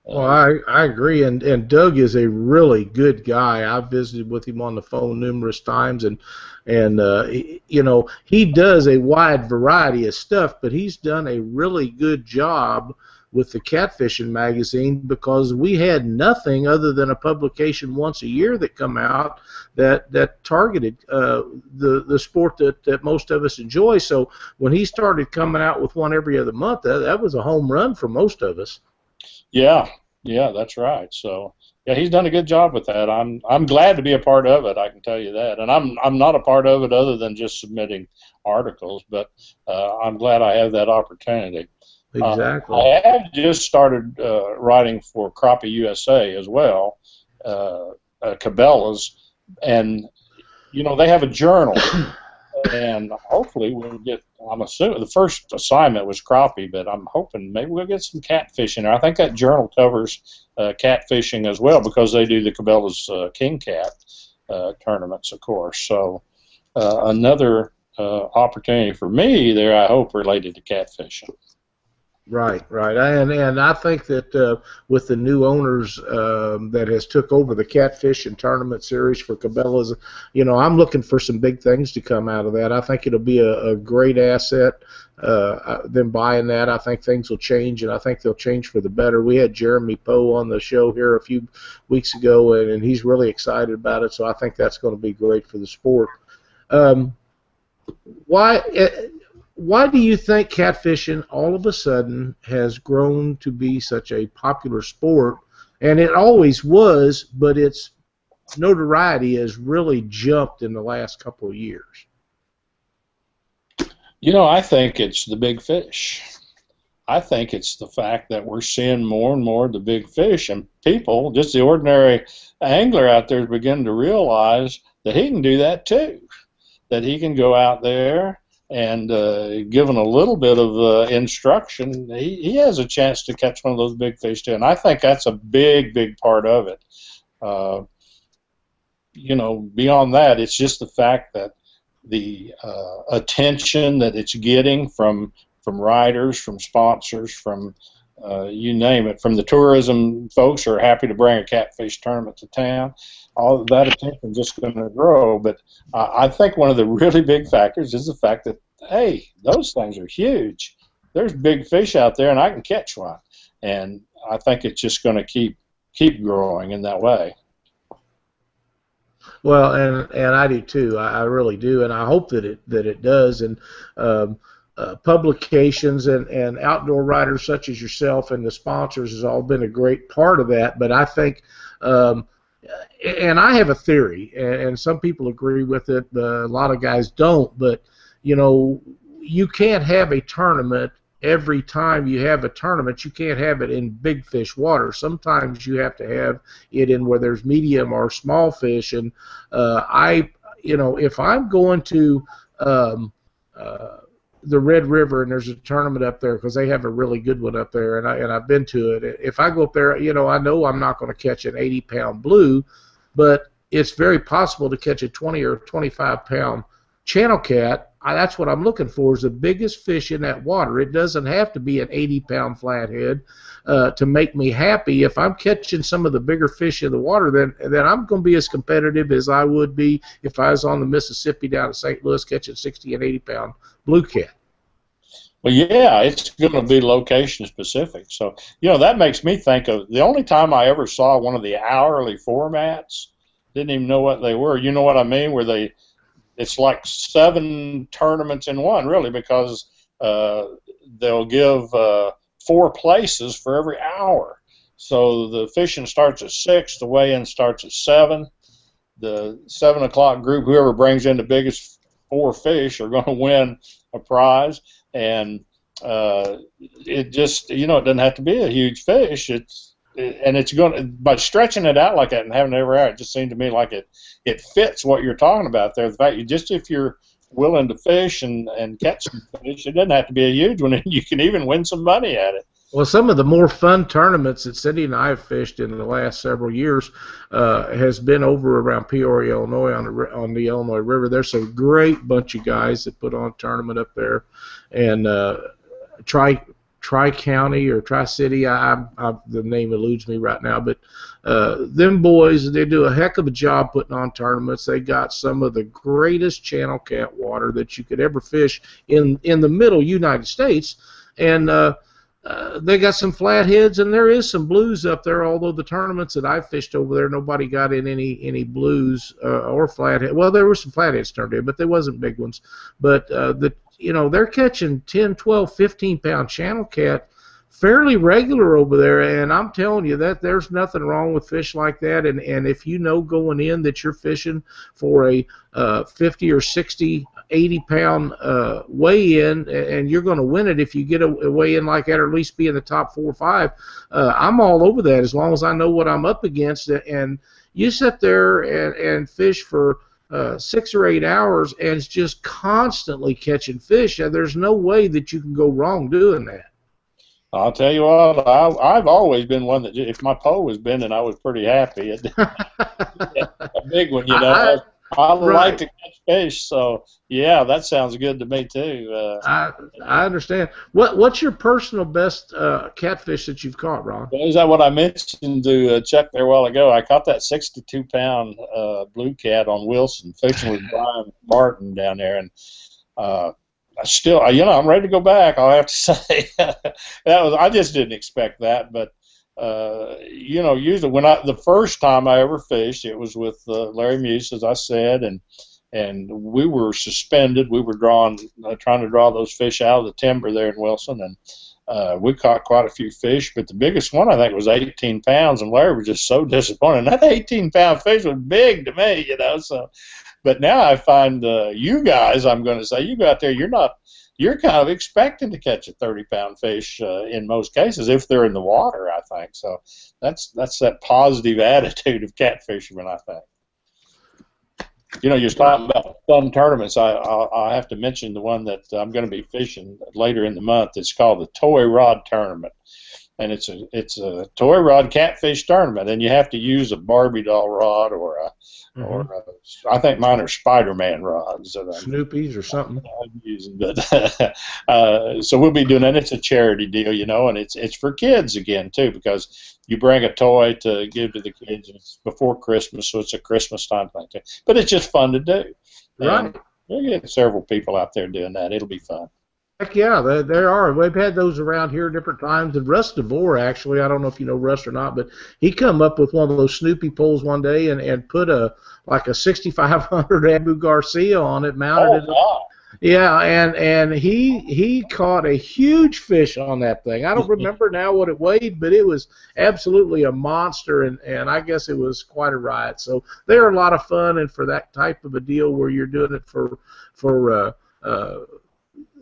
well, I agree, and Doug is a really good guy. I've visited with him on the phone numerous times, and he does a wide variety of stuff, but he's done a really good job with the Catfishing magazine, because we had nothing other than a publication once a year that come out that targeted the sport that most of us enjoy. So when he started coming out with one every other month, that was a home run for most of us. Yeah, that's right. So yeah, he's done a good job with that. I'm glad to be a part of it, I can tell you that. And I'm not a part of it other than just submitting articles, but I'm glad I have that opportunity. Exactly. I have just started writing for Crappie USA as well, Cabela's, and they have a journal, and hopefully we'll get. I'm assuming the first assignment was crappie, but I'm hoping maybe we'll get some catfish in there. I think that journal covers catfishing as well, because they do the Cabela's King Cat tournaments, of course. So another opportunity for me there, I hope, related to catfishing. Right, right, and I think that with the new owners that has took over the Catfish and Tournament Series for Cabela's, I'm looking for some big things to come out of that. I think it'll be a great asset. Them buying that, I think things will change, and I think they'll change for the better. We had Jeremy Poe on the show here a few weeks ago, and he's really excited about it. So I think that's going to be great for the sport. Um, why? Why do you think catfishing all of a sudden has grown to be such a popular sport? And it always was, but its notoriety has really jumped in the last couple of years. I think it's the big fish. I think it's the fact that we're seeing more and more of the big fish, and people, just the ordinary angler out there, is beginning to realize that he can do that too, that he can go out there and given a little bit of instruction, he has a chance to catch one of those big fish too. And I think that's a big, big part of it. Beyond that, it's just the fact that the attention that it's getting from riders, from sponsors, from you name it, from the tourism folks who are happy to bring a catfish tournament to town. All of that attention is just going to grow. But I think one of the really big factors is the fact that, hey, those things are huge. There's big fish out there, and I can catch one. And I think it's just going to keep growing in that way. Well, and I do too. I really do, and I hope that it does. And publications and outdoor writers such as yourself and the sponsors has all been a great part of that. But I think, and I have a theory, and some people agree with it, a lot of guys don't. But you can't have a tournament every time you have a tournament. You can't have it in big fish water. Sometimes you have to have it in where there's medium or small fish. And if I'm going to the Red River and there's a tournament up there, because they have a really good one up there, and I've been to it. If I go up there, I know I'm not going to catch an 80-pound blue, but it's very possible to catch a 20 or 25-pound channel cat. That's what I'm looking for, is the biggest fish in that water. It doesn't have to be an 80-pound flathead to make me happy. If I'm catching some of the bigger fish in the water, then I'm going to be as competitive as I would be if I was on the Mississippi down in St. Louis catching 60 and 80-pound blue cat. Well, yeah, it's going to be location specific. So, that makes me think of the only time I ever saw one of the hourly formats, didn't even know what they were. You know what I mean? Where it's like 7 tournaments in one, really, because they'll give 4 places for every hour. So the fishing starts at 6, the weigh-in starts at 7. The 7 o'clock group, whoever brings in the biggest 4 fish, are going to win a prize. And it just, it doesn't have to be a huge fish. It's going to, by stretching it out like that and having it every hour, it just seemed to me like it fits what you're talking about there. The fact if you're willing to fish and catch some fish, it doesn't have to be a huge one, and you can even win some money at it. Well, some of the more fun tournaments that Cindy and I have fished in the last several years has been over around Peoria, Illinois, on the Illinois River. There's a great bunch of guys that put on a tournament up there, and Tri-County or Tri-City, the name eludes me right now, but them boys, they do a heck of a job putting on tournaments. They got some of the greatest channel cat water that you could ever fish in the middle United States, and they got some flatheads, and there is some blues up there, although the tournaments that I fished over there, nobody got in any blues or flathead. Well, there were some flatheads turned in, but they wasn't big ones. But they're catching 10, 12, 15-pound channel cat fairly regular over there, and I'm telling you that there's nothing wrong with fish like that. And if you know going in that you're fishing for a 50 or 60, 80-pound weigh-in, and you're going to win it if you get a weigh-in like that, or at least be in the top 4 or 5, I'm all over that as long as I know what I'm up against. And you sit there and fish for 6 or 8 hours and it's just constantly catching fish, and there's no way that you can go wrong doing that. I'll tell you what, I've always been one that if my pole was bending, I was pretty happy. A big one, I like Right. to catch fish, so yeah, that sounds good to me too. I understand. What's your personal best catfish that you've caught, Ron? Well, is that what I mentioned to Chuck there a while ago? I caught that 62-pound blue cat on Wilson, fishing with Brian Barton down there, and I still, I'm ready to go back. I'll have to say I just didn't expect that, but usually the first time I ever fished, it was with Larry Muse, as I said, and we were suspended. We were trying to draw those fish out of the timber there in Wilson, and we caught quite a few fish, but the biggest one I think was 18 pounds, and Larry was just so disappointed. That 18-pound fish was big to me, so. But now I find you guys, I'm going to say, you go out there, you're kind of expecting to catch a 30-pound fish in most cases if they're in the water, I think. So that's that positive attitude of catfishermen, I think. You're talking about fun tournaments. I have to mention the one that I'm going to be fishing later in the month. It's called the Toy Rod Tournament, and it's a toy rod catfish tournament, and you have to use a Barbie doll rod or I think mine are Spider-Man rods. Snoopy's or something. I'm using, but so we'll be doing that. It's a charity deal, and it's for kids again too, because you bring a toy to give to the kids, and it's before Christmas, so it's a Christmas time thing too. But it's just fun to do. Right. We'll get several people out there doing that. It'll be fun. Heck yeah, there are. We've had those around here different times. And Russ DeVore, actually, I don't know if you know Russ or not, but he come up with one of those Snoopy poles one day and put a 6500 Abu Garcia on it, mounted it. Wow. Yeah, and he caught a huge fish on that thing. I don't remember now what it weighed, but it was absolutely a monster, and I guess it was quite a riot. So they're a lot of fun, and for that type of a deal where you're doing it for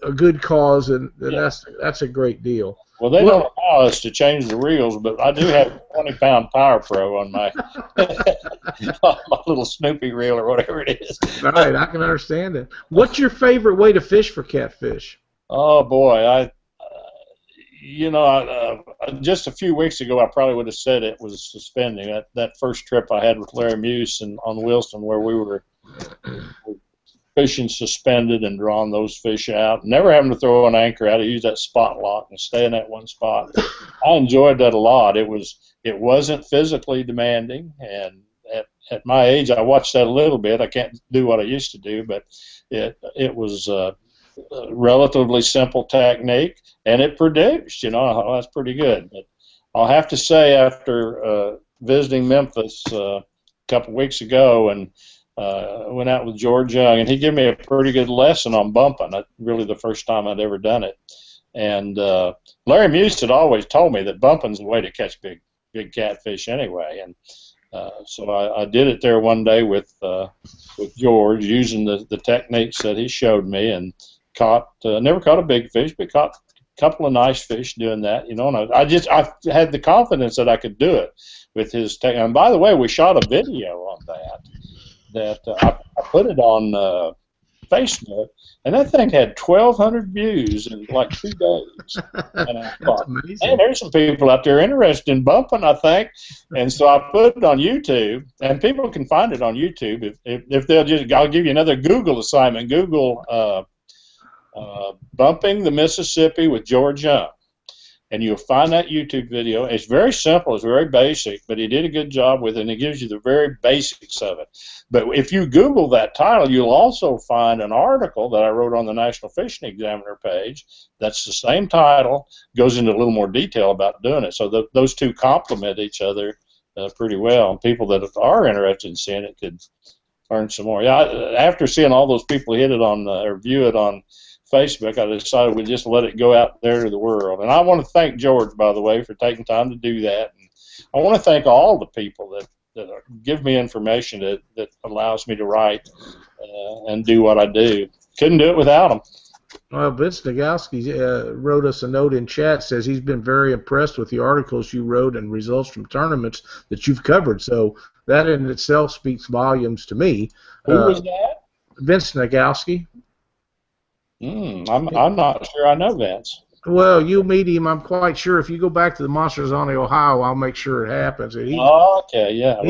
a good cause, and that's a great deal. Well, they don't allow us to change the reels, but I do have a 20-pound Power Pro on my my little Snoopy reel or whatever it is. Right, I can understand it. What's your favorite way to fish for catfish? Oh boy, just a few weeks ago, I probably would have said it was suspending. That first trip I had with Larry Muse on Wilson, where we were fishing suspended and drawing those fish out, never having to throw an anchor out. I use that spot lock and stay in that one spot. I enjoyed that a lot. It wasn't physically demanding, and at my age, I watched that a little bit. I can't do what I used to do, but it was a relatively simple technique, and it produced. That's pretty good. But I'll have to say, after visiting Memphis a couple weeks ago, and went out with George Young, and he gave me a pretty good lesson on bumping. That's really the first time I'd ever done it. And Larry Muse had always told me that bumping's the way to catch big catfish anyway. And so I did it there one day with George, using the techniques that he showed me, and never caught a big fish, but caught a couple of nice fish doing that. And I had the confidence that I could do it with his technique. And by the way, we shot a video on that I put it on Facebook, and that thing had 1,200 views in like 2 days. And I thought, man, there's some people out there interested in bumping, I think. And so I put it on YouTube, and people can find it on YouTube if they'll just. I'll give you another Google assignment. Google bumping the Mississippi with George Young, and you'll find that YouTube video. It's very simple. It's very basic, but he did a good job with it, and it gives you the very basics of it. But if you Google that title, you'll also find an article that I wrote on the National Fishing Examiner page. That's the same title, goes into a little more detail about doing it. So those two complement each other pretty well, and people that are interested in seeing it could learn some more. Yeah, after seeing all those people hit it on or view it on Facebook, I decided we'd just let it go out there to the world. And I want to thank George, by the way, for taking time to do that. And I want to thank all the people that give me information that allows me to write and do what I do. Couldn't do it without them. Well, Vince Nagowski wrote us a note in chat, says he's been very impressed with the articles you wrote and results from tournaments that you've covered. So that in itself speaks volumes to me. Who was that? Vince Nagowski. I'm not sure I know Vince. Well, you meet him. I'm quite sure if you go back to the Monsters on the Ohio, I'll make sure it happens. Okay, yeah.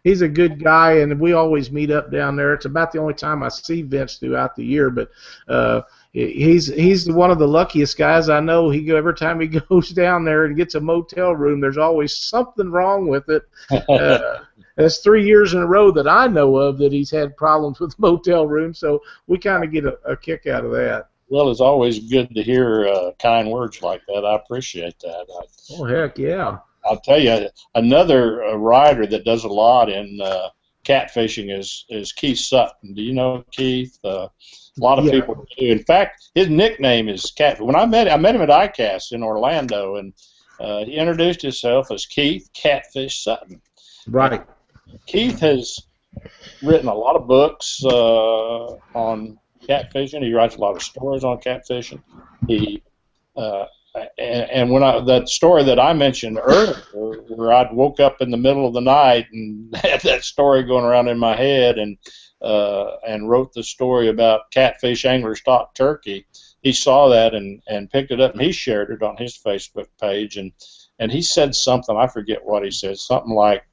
he's a good guy, and we always meet up down there. It's about the only time I see Vince throughout the year, but he's one of the luckiest guys I know. Every time he goes down there and gets a motel room, there's always something wrong with it. That's 3 years in a row that I know of that he's had problems with motel rooms, so we kind of get a kick out of that. Well, it's always good to hear kind words like that. I appreciate that. Oh, heck yeah. I'll tell you, another writer that does a lot in catfishing is Keith Sutton. Do you know Keith? A lot of people do. In fact, his nickname is Catfish. When I met him at ICAST in Orlando, and he introduced himself as Keith Catfish Sutton. Right. Keith has written a lot of books on catfishing. He writes a lot of stories on catfishing. He and when that story that I mentioned earlier, where I'd woke up in the middle of the night and had that story going around in my head, and wrote the story about catfish angler stock turkey, he saw that and picked it up, and he shared it on his Facebook page, and he said something, I forget what he said, something like,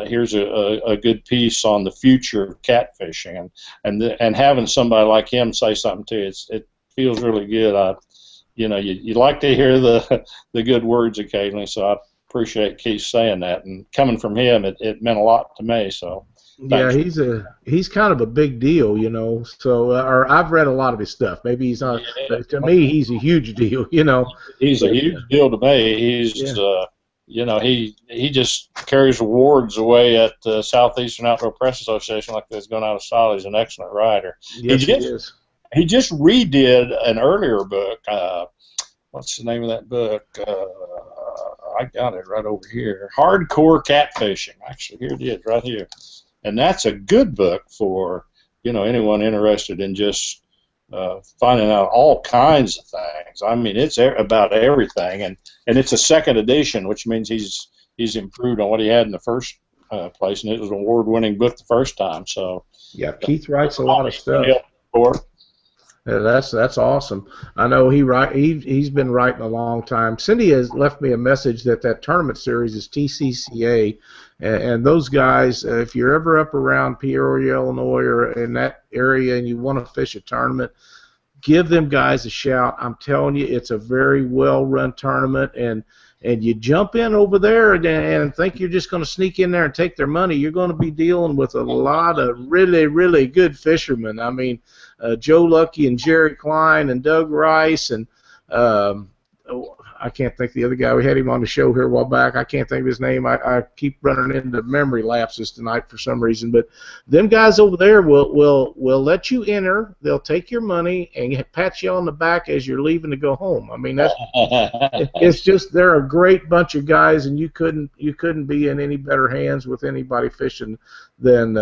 here's a good piece on the future of catfishing, and having somebody like him say something to you, it feels really good. You like to hear the good words occasionally, so I appreciate Keith saying that, and coming from him, it meant a lot to me. So yeah, he's kind of a big deal, you know. So or I've read a lot of his stuff. Maybe he's not. But to me, he's a huge deal, you know. He's a huge deal to me. He's he just carries awards away at the Southeastern Outdoor Press Association like that's going out of style. He's an excellent writer. Yes, he is. He just redid an earlier book. What's the name of that book? I got it right over here. Hardcore Catfishing. Actually, here it is, right here. And that's a good book for anyone interested in just finding out all kinds of things. I mean, it's about everything, and it's a second edition, which means he's improved on what he had in the first place, and it was an award-winning book the first time. So yeah, Keith writes a lot of stuff. Yeah, that's awesome. I know he's been writing a long time. Cindy has left me a message that tournament series is TCCA, and those guys, if you're ever up around Peoria, Illinois, or in that area, and you want to fish a tournament, give them guys a shout. I'm telling you, it's a very well-run tournament, and you jump in over there and think you're just going to sneak in there and take their money, you're going to be dealing with a lot of really, really good fishermen. I mean, Joe Lucky and Jerry Klein and Doug Rice and I can't think of the other guy. We had him on the show here a while back. I can't think of his name. I keep running into memory lapses tonight for some reason. But them guys over there will let you enter. They'll take your money and pat you on the back as you're leaving to go home. I mean, it's just they're a great bunch of guys, and you couldn't be in any better hands with anybody fishing than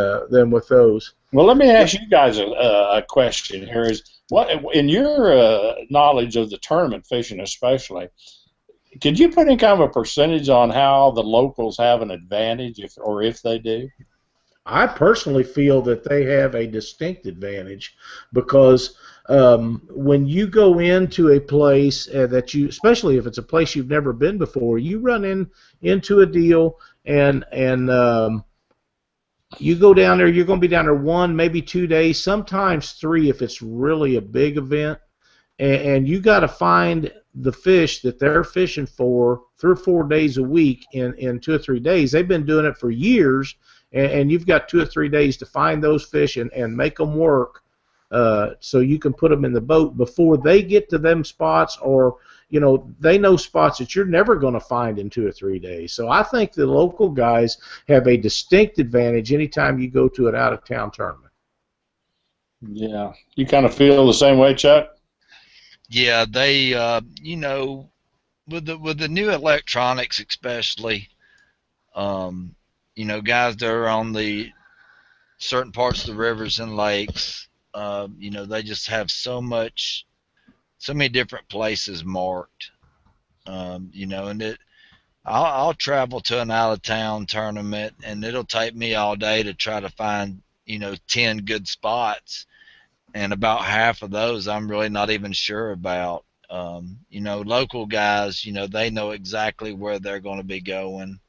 with those. Well, let me ask you guys a question here. What, in your knowledge of the tournament fishing especially, could you put in kind of a percentage on how the locals have an advantage, if they do? I personally feel that they have a distinct advantage because when you go into a place especially if it's a place you've never been before, you run into a deal and you go down there, you're going to be down there 1, maybe 2 days, sometimes 3 if it's really a big event, and you got to find the fish that they're fishing for 3 or 4 days a week in 2 or 3 days. They've been doing it for years, and you've got 2 or 3 days to find those fish and make them work so you can put them in the boat before they get to them spots, or they know spots that you're never going to find in 2 or 3 days. So I think the local guys have a distinct advantage anytime you go to an out-of-town tournament. Yeah. You kind of feel the same way, Chuck? Yeah, they, with the new electronics especially, guys that are on the certain parts of the rivers and lakes, they just have so many different places marked, and I'll travel to an out-of-town tournament, and it'll take me all day to try to find 10 good spots, and about half of those I'm really not even sure about. Local guys, they know exactly where they're going to be going.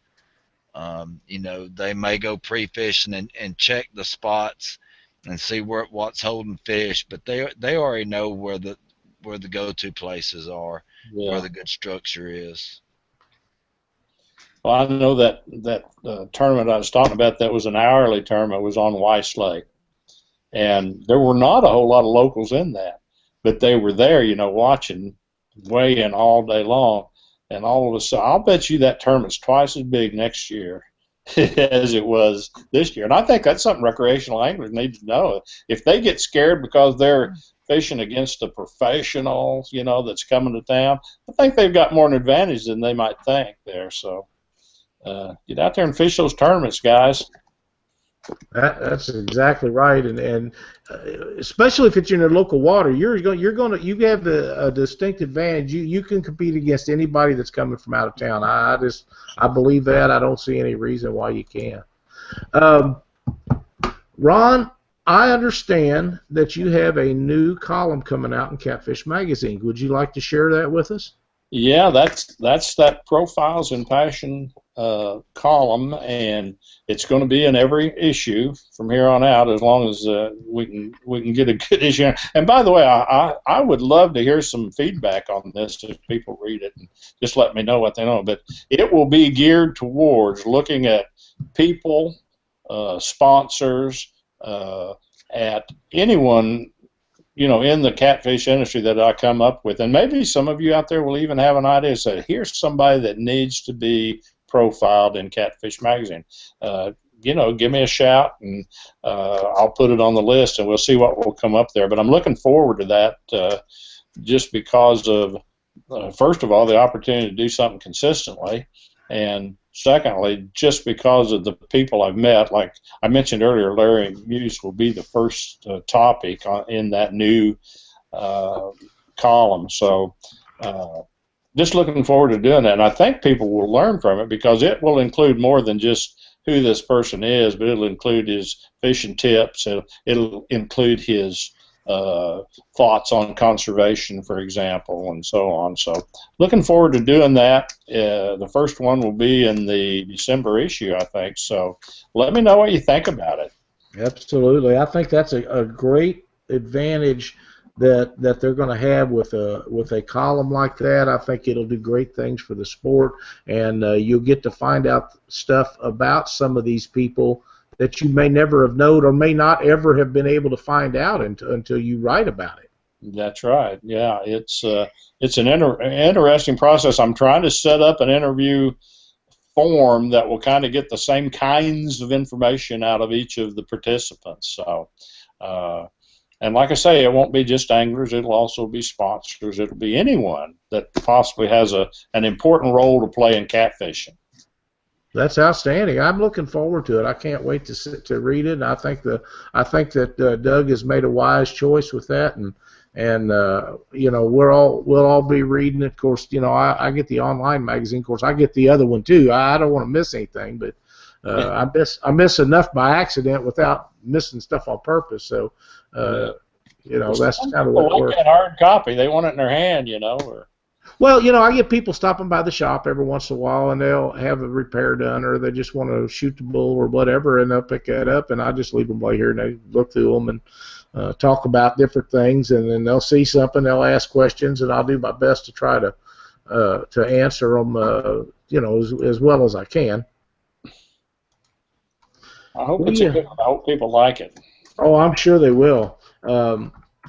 You know, they may go pre-fishing and check the spots and see what's holding fish, but they already know where the go-to places are, where Yeah. the good structure is. Well, I know that tournament I was talking about, that was an hourly tournament, was on Weiss Lake, and there were not a whole lot of locals in that, but they were there, you know, watching, weighing all day long, and all of a sudden, I'll bet you that tournament's twice as big next year as it was this year. And I think that's something recreational anglers need to know. If they get scared because they're fishing against a professional, you know, that's coming to town, I think they've got more of an advantage than they might think there. So get out there and fish those tournaments, guys. That's exactly right, and especially if it's in your local water, you have a distinct advantage. You can compete against anybody that's coming from out of town. I believe that. I don't see any reason why you can't. Ron, I understand that you have a new column coming out in Catfish Magazine. Would you like to share that with us? Yeah, that's that Profiles in Passion column, and it's going to be in every issue from here on out, as long as we can get a good issue. And by the way, I would love to hear some feedback on this if people read it, and just let me know what they know. But it will be geared towards looking at people, sponsors, at anyone, you know, in the catfish industry that I come up with. And maybe some of you out there will even have an idea, say, here's somebody that needs to be profiled in Catfish Magazine. You know, give me a shout, and I'll put it on the list, and we'll see what will come up there. But I'm looking forward to that, just because of, first of all, the opportunity to do something consistently, and secondly, just because of the people I've met. Like I mentioned earlier, Larry Muse will be the first topic in that new column. So just looking forward to doing that. And I think people will learn from it, because it will include more than just who this person is, but it'll include his fishing tips. It'll include his thoughts on conservation, for example, and so on. So looking forward to doing that. The first one will be in the December issue, I think. So let me know what you think about it. Absolutely. I think that's a great advantage that they're going to have with a column like that. I think it'll do great things for the sport, and you'll get to find out stuff about some of these people that you may never have known, or may not ever have been able to find out until you write about it. That's right. Yeah, it's an interesting process. I'm trying to set up an interview form that will kind of get the same kinds of information out of each of the participants. So, and like I say, it won't be just anglers. It'll also be sponsors. It'll be anyone that possibly has an important role to play in catfishing. That's outstanding. I'm looking forward to it. I can't wait to read it. And I think that Doug has made a wise choice with that, and you know, we'll all be reading it. Of course, you know, I get the online magazine. Of course, I get the other one too. I don't want to miss anything, but I miss enough by accident without missing stuff on purpose. So you know, that's kind of what it works. They like that hard copy. They want it in their hand, you know. Or well, you know, I get people stopping by the shop every once in a while, and they'll have a repair done, or they just want to shoot the bull or whatever, and they'll pick that up, and I just leave them right here, and they look through them and talk about different things, and then they'll see something, they'll ask questions, and I'll do my best to try to answer them, you know, as well as I can. I hope it's a good one. I hope people like it. Oh, I'm sure they will.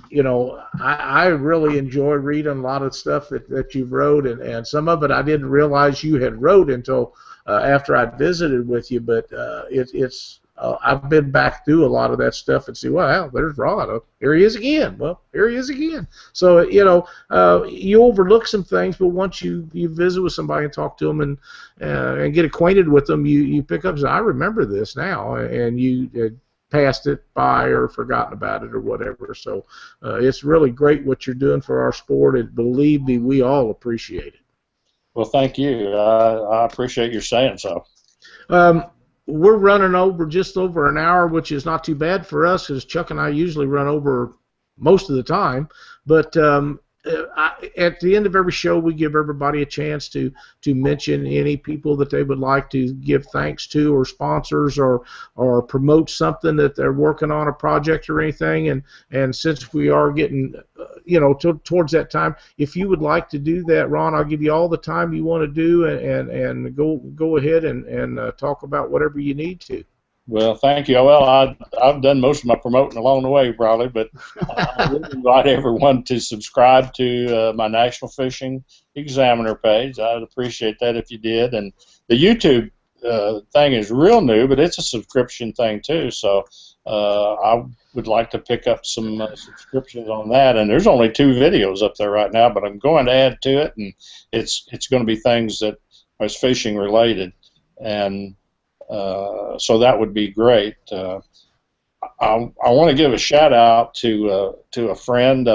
You know, I really enjoy reading a lot of stuff that you've wrote, and some of it I didn't realize you had wrote until after I visited with you. But it's I've been back through a lot of that stuff and see, well, there's Ron. Here he is again. Well, here he is again. So you know, you overlook some things, but once you visit with somebody and talk to them and get acquainted with them, you pick up and say, I remember this now, and you passed it by or forgotten about it or whatever. So it's really great what you're doing for our sport, and believe me, we all appreciate it. Well, thank you. I appreciate your saying so. We're running just over an hour, which is not too bad for us, because Chuck and I usually run over most of the time. But at the end of every show, we give everybody a chance to mention any people that they would like to give thanks to, or sponsors, or promote something that they're working on, a project or anything. And since we are getting towards that time, if you would like to do that, Ron, I'll give you all the time you want to do, and go ahead and talk about whatever you need to. Well, thank you. Well, I've done most of my promoting along the way, probably, but I would invite everyone to subscribe to my National Fishing Examiner page. I'd appreciate that if you did. And the YouTube thing is real new, but it's a subscription thing too. So I would like to pick up some subscriptions on that. And there's only 2 videos up there right now, but I'm going to add to it, and it's going to be things that are fishing related. And so that would be great. I want to give a shout out to a friend.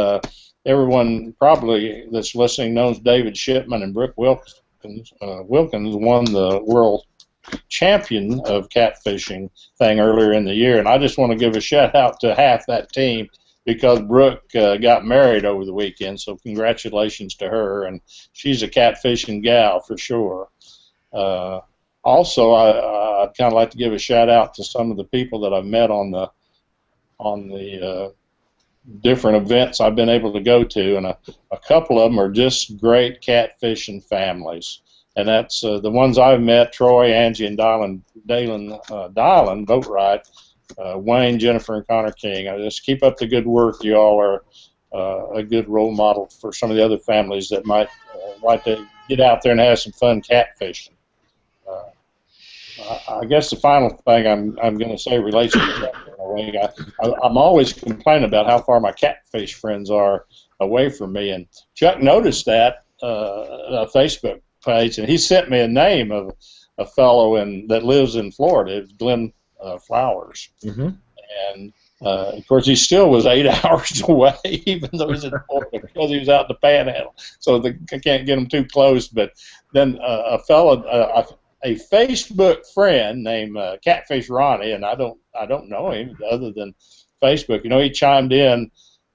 Everyone probably that's listening knows David Shipman and Brooke Wilkins. Wilkins won the world champion of catfishing thing earlier in the year, and I just want to give a shout out to half that team, because Brooke got married over the weekend. So congratulations to her, and she's a catfishing gal for sure. Also, I'd kind of like to give a shout out to some of the people that I've met on the different events I've been able to go to, and a couple of them are just great catfishing families. And that's the ones I've met: Troy, Angie, and Dalen Boatwright, Wayne, Jennifer, and Connor King. I just keep up the good work. You all are a good role model for some of the other families that might like to get out there and have some fun catfishing. I guess the final thing I'm going to say relates to Chuck in a way. I'm always complaining about how far my catfish friends are away from me, and Chuck noticed that Facebook page, and he sent me a name of a fellow that lives in Florida. It's Glenn Flowers, and of course he still was 8 hours away, even though he's in Florida, because he was out in the Panhandle. So I can't get him too close. But then a fellow. A Facebook friend named Catfish Ronnie, and I don't know him other than Facebook. He chimed in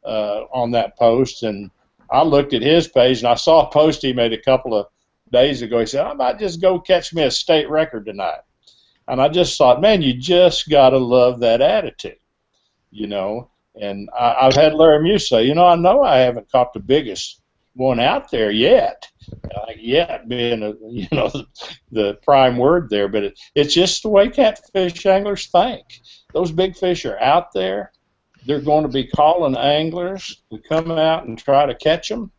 on that post, and I looked at his page, and I saw a post he made a couple of days ago. He said, "I might just go catch me a state record tonight," and I just thought, man, you just gotta love that attitude, And I've had Larry Muse say, I know I haven't caught the biggest one out there yet. Yet being the prime word there, but it's just the way catfish anglers think. Those big fish are out there. They're going to be calling anglers to come out and try to catch them,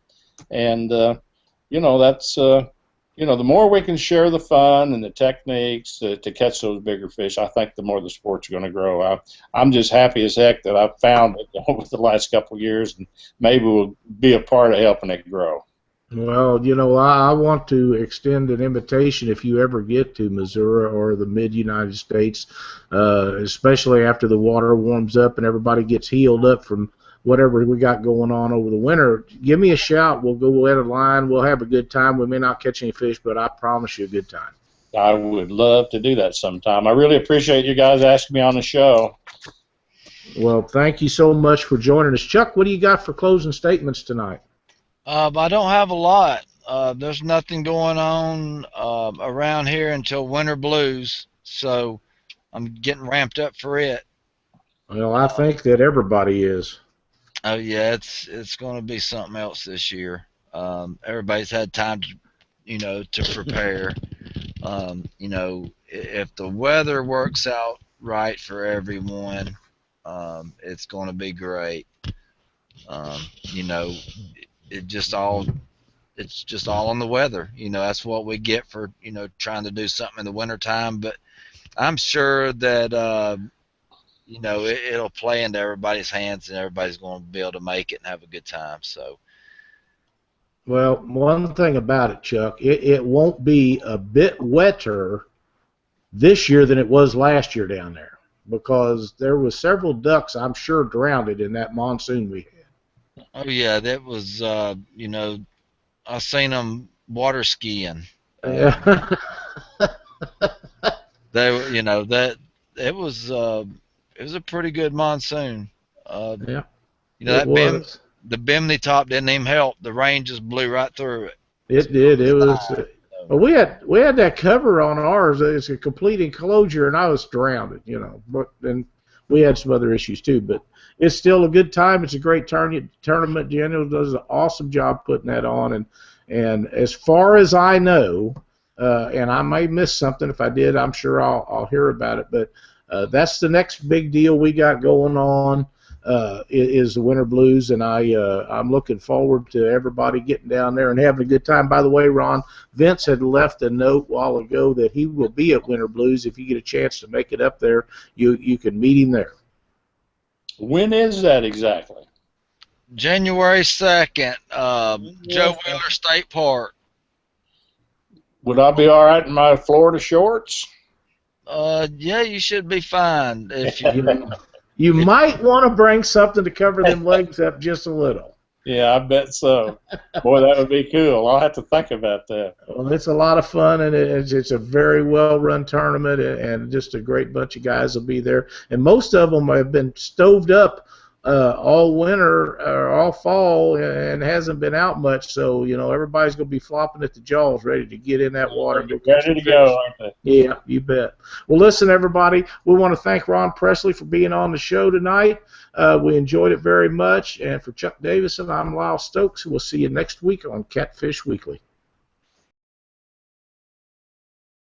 and that's the more we can share the fun and the techniques to catch those bigger fish, I think the more the sport's going to grow. I'm just happy as heck that I've found it over the last couple of years, and maybe we'll be a part of helping it grow. Well, I want to extend an invitation if you ever get to Missouri or the mid-United States, especially after the water warms up and everybody gets healed up from whatever we got going on over the winter. Give me a shout. We'll go at a line. We'll have a good time. We may not catch any fish, but I promise you a good time. I would love to do that sometime. I really appreciate you guys asking me on the show. Well, thank you so much for joining us. Chuck, what do you got for closing statements tonight? I don't have a lot. There's nothing going on around here until winter blues, so I'm getting ramped up for it. Well, I think that everybody is. Oh yeah, it's going to be something else this year. Everybody's had time to prepare. If the weather works out right for everyone, it's going to be great. It's just all on the weather. That's what we get for trying to do something in the wintertime. But I'm sure that it'll play into everybody's hands, and everybody's going to be able to make it and have a good time. So. Well, one thing about it, Chuck, it won't be a bit wetter this year than it was last year down there, because there was several ducks, I'm sure, drowned in that monsoon we had. Oh yeah, that was I seen them water skiing. Yeah. They were, that it was a pretty good monsoon. Yeah. That the bimini top didn't even help. The rain just blew right through it. It did. It was. Well, we had that cover on ours. It's a complete enclosure, and I was drowned. You know, but then we had some other issues too. But it's still a good time. It's a great tournament. General does an awesome job putting that on, and as far as I know, and I may miss something. If I did, I'm sure I'll hear about it. But that's the next big deal we got going on. Is the Winter Blues, and I'm looking forward to everybody getting down there and having a good time. By the way, Ron, Vince had left a note a while ago that he will be at Winter Blues. If you get a chance to make it up there, you can meet him there. When is that exactly? January 2nd, Joe Wheeler State Park. Would I be all right in my Florida shorts? Yeah, you should be fine if you. You might want to bring something to cover them legs up just a little. Yeah, I bet so. Boy, that would be cool. I'll have to think about that. Well, it's a lot of fun, and it's a very well-run tournament, and just a great bunch of guys will be there. And most of them have been stoved up all winter or all fall and hasn't been out much. So, you know, everybody's going to be flopping at the jaws ready to get in that water. And Ready to go, aren't they? Yeah, you bet. Well, listen, everybody, we want to thank Ron Presley for being on the show tonight. We enjoyed it very much. And for Chuck Davison, I'm Lyle Stokes. We'll see you next week on Catfish Weekly.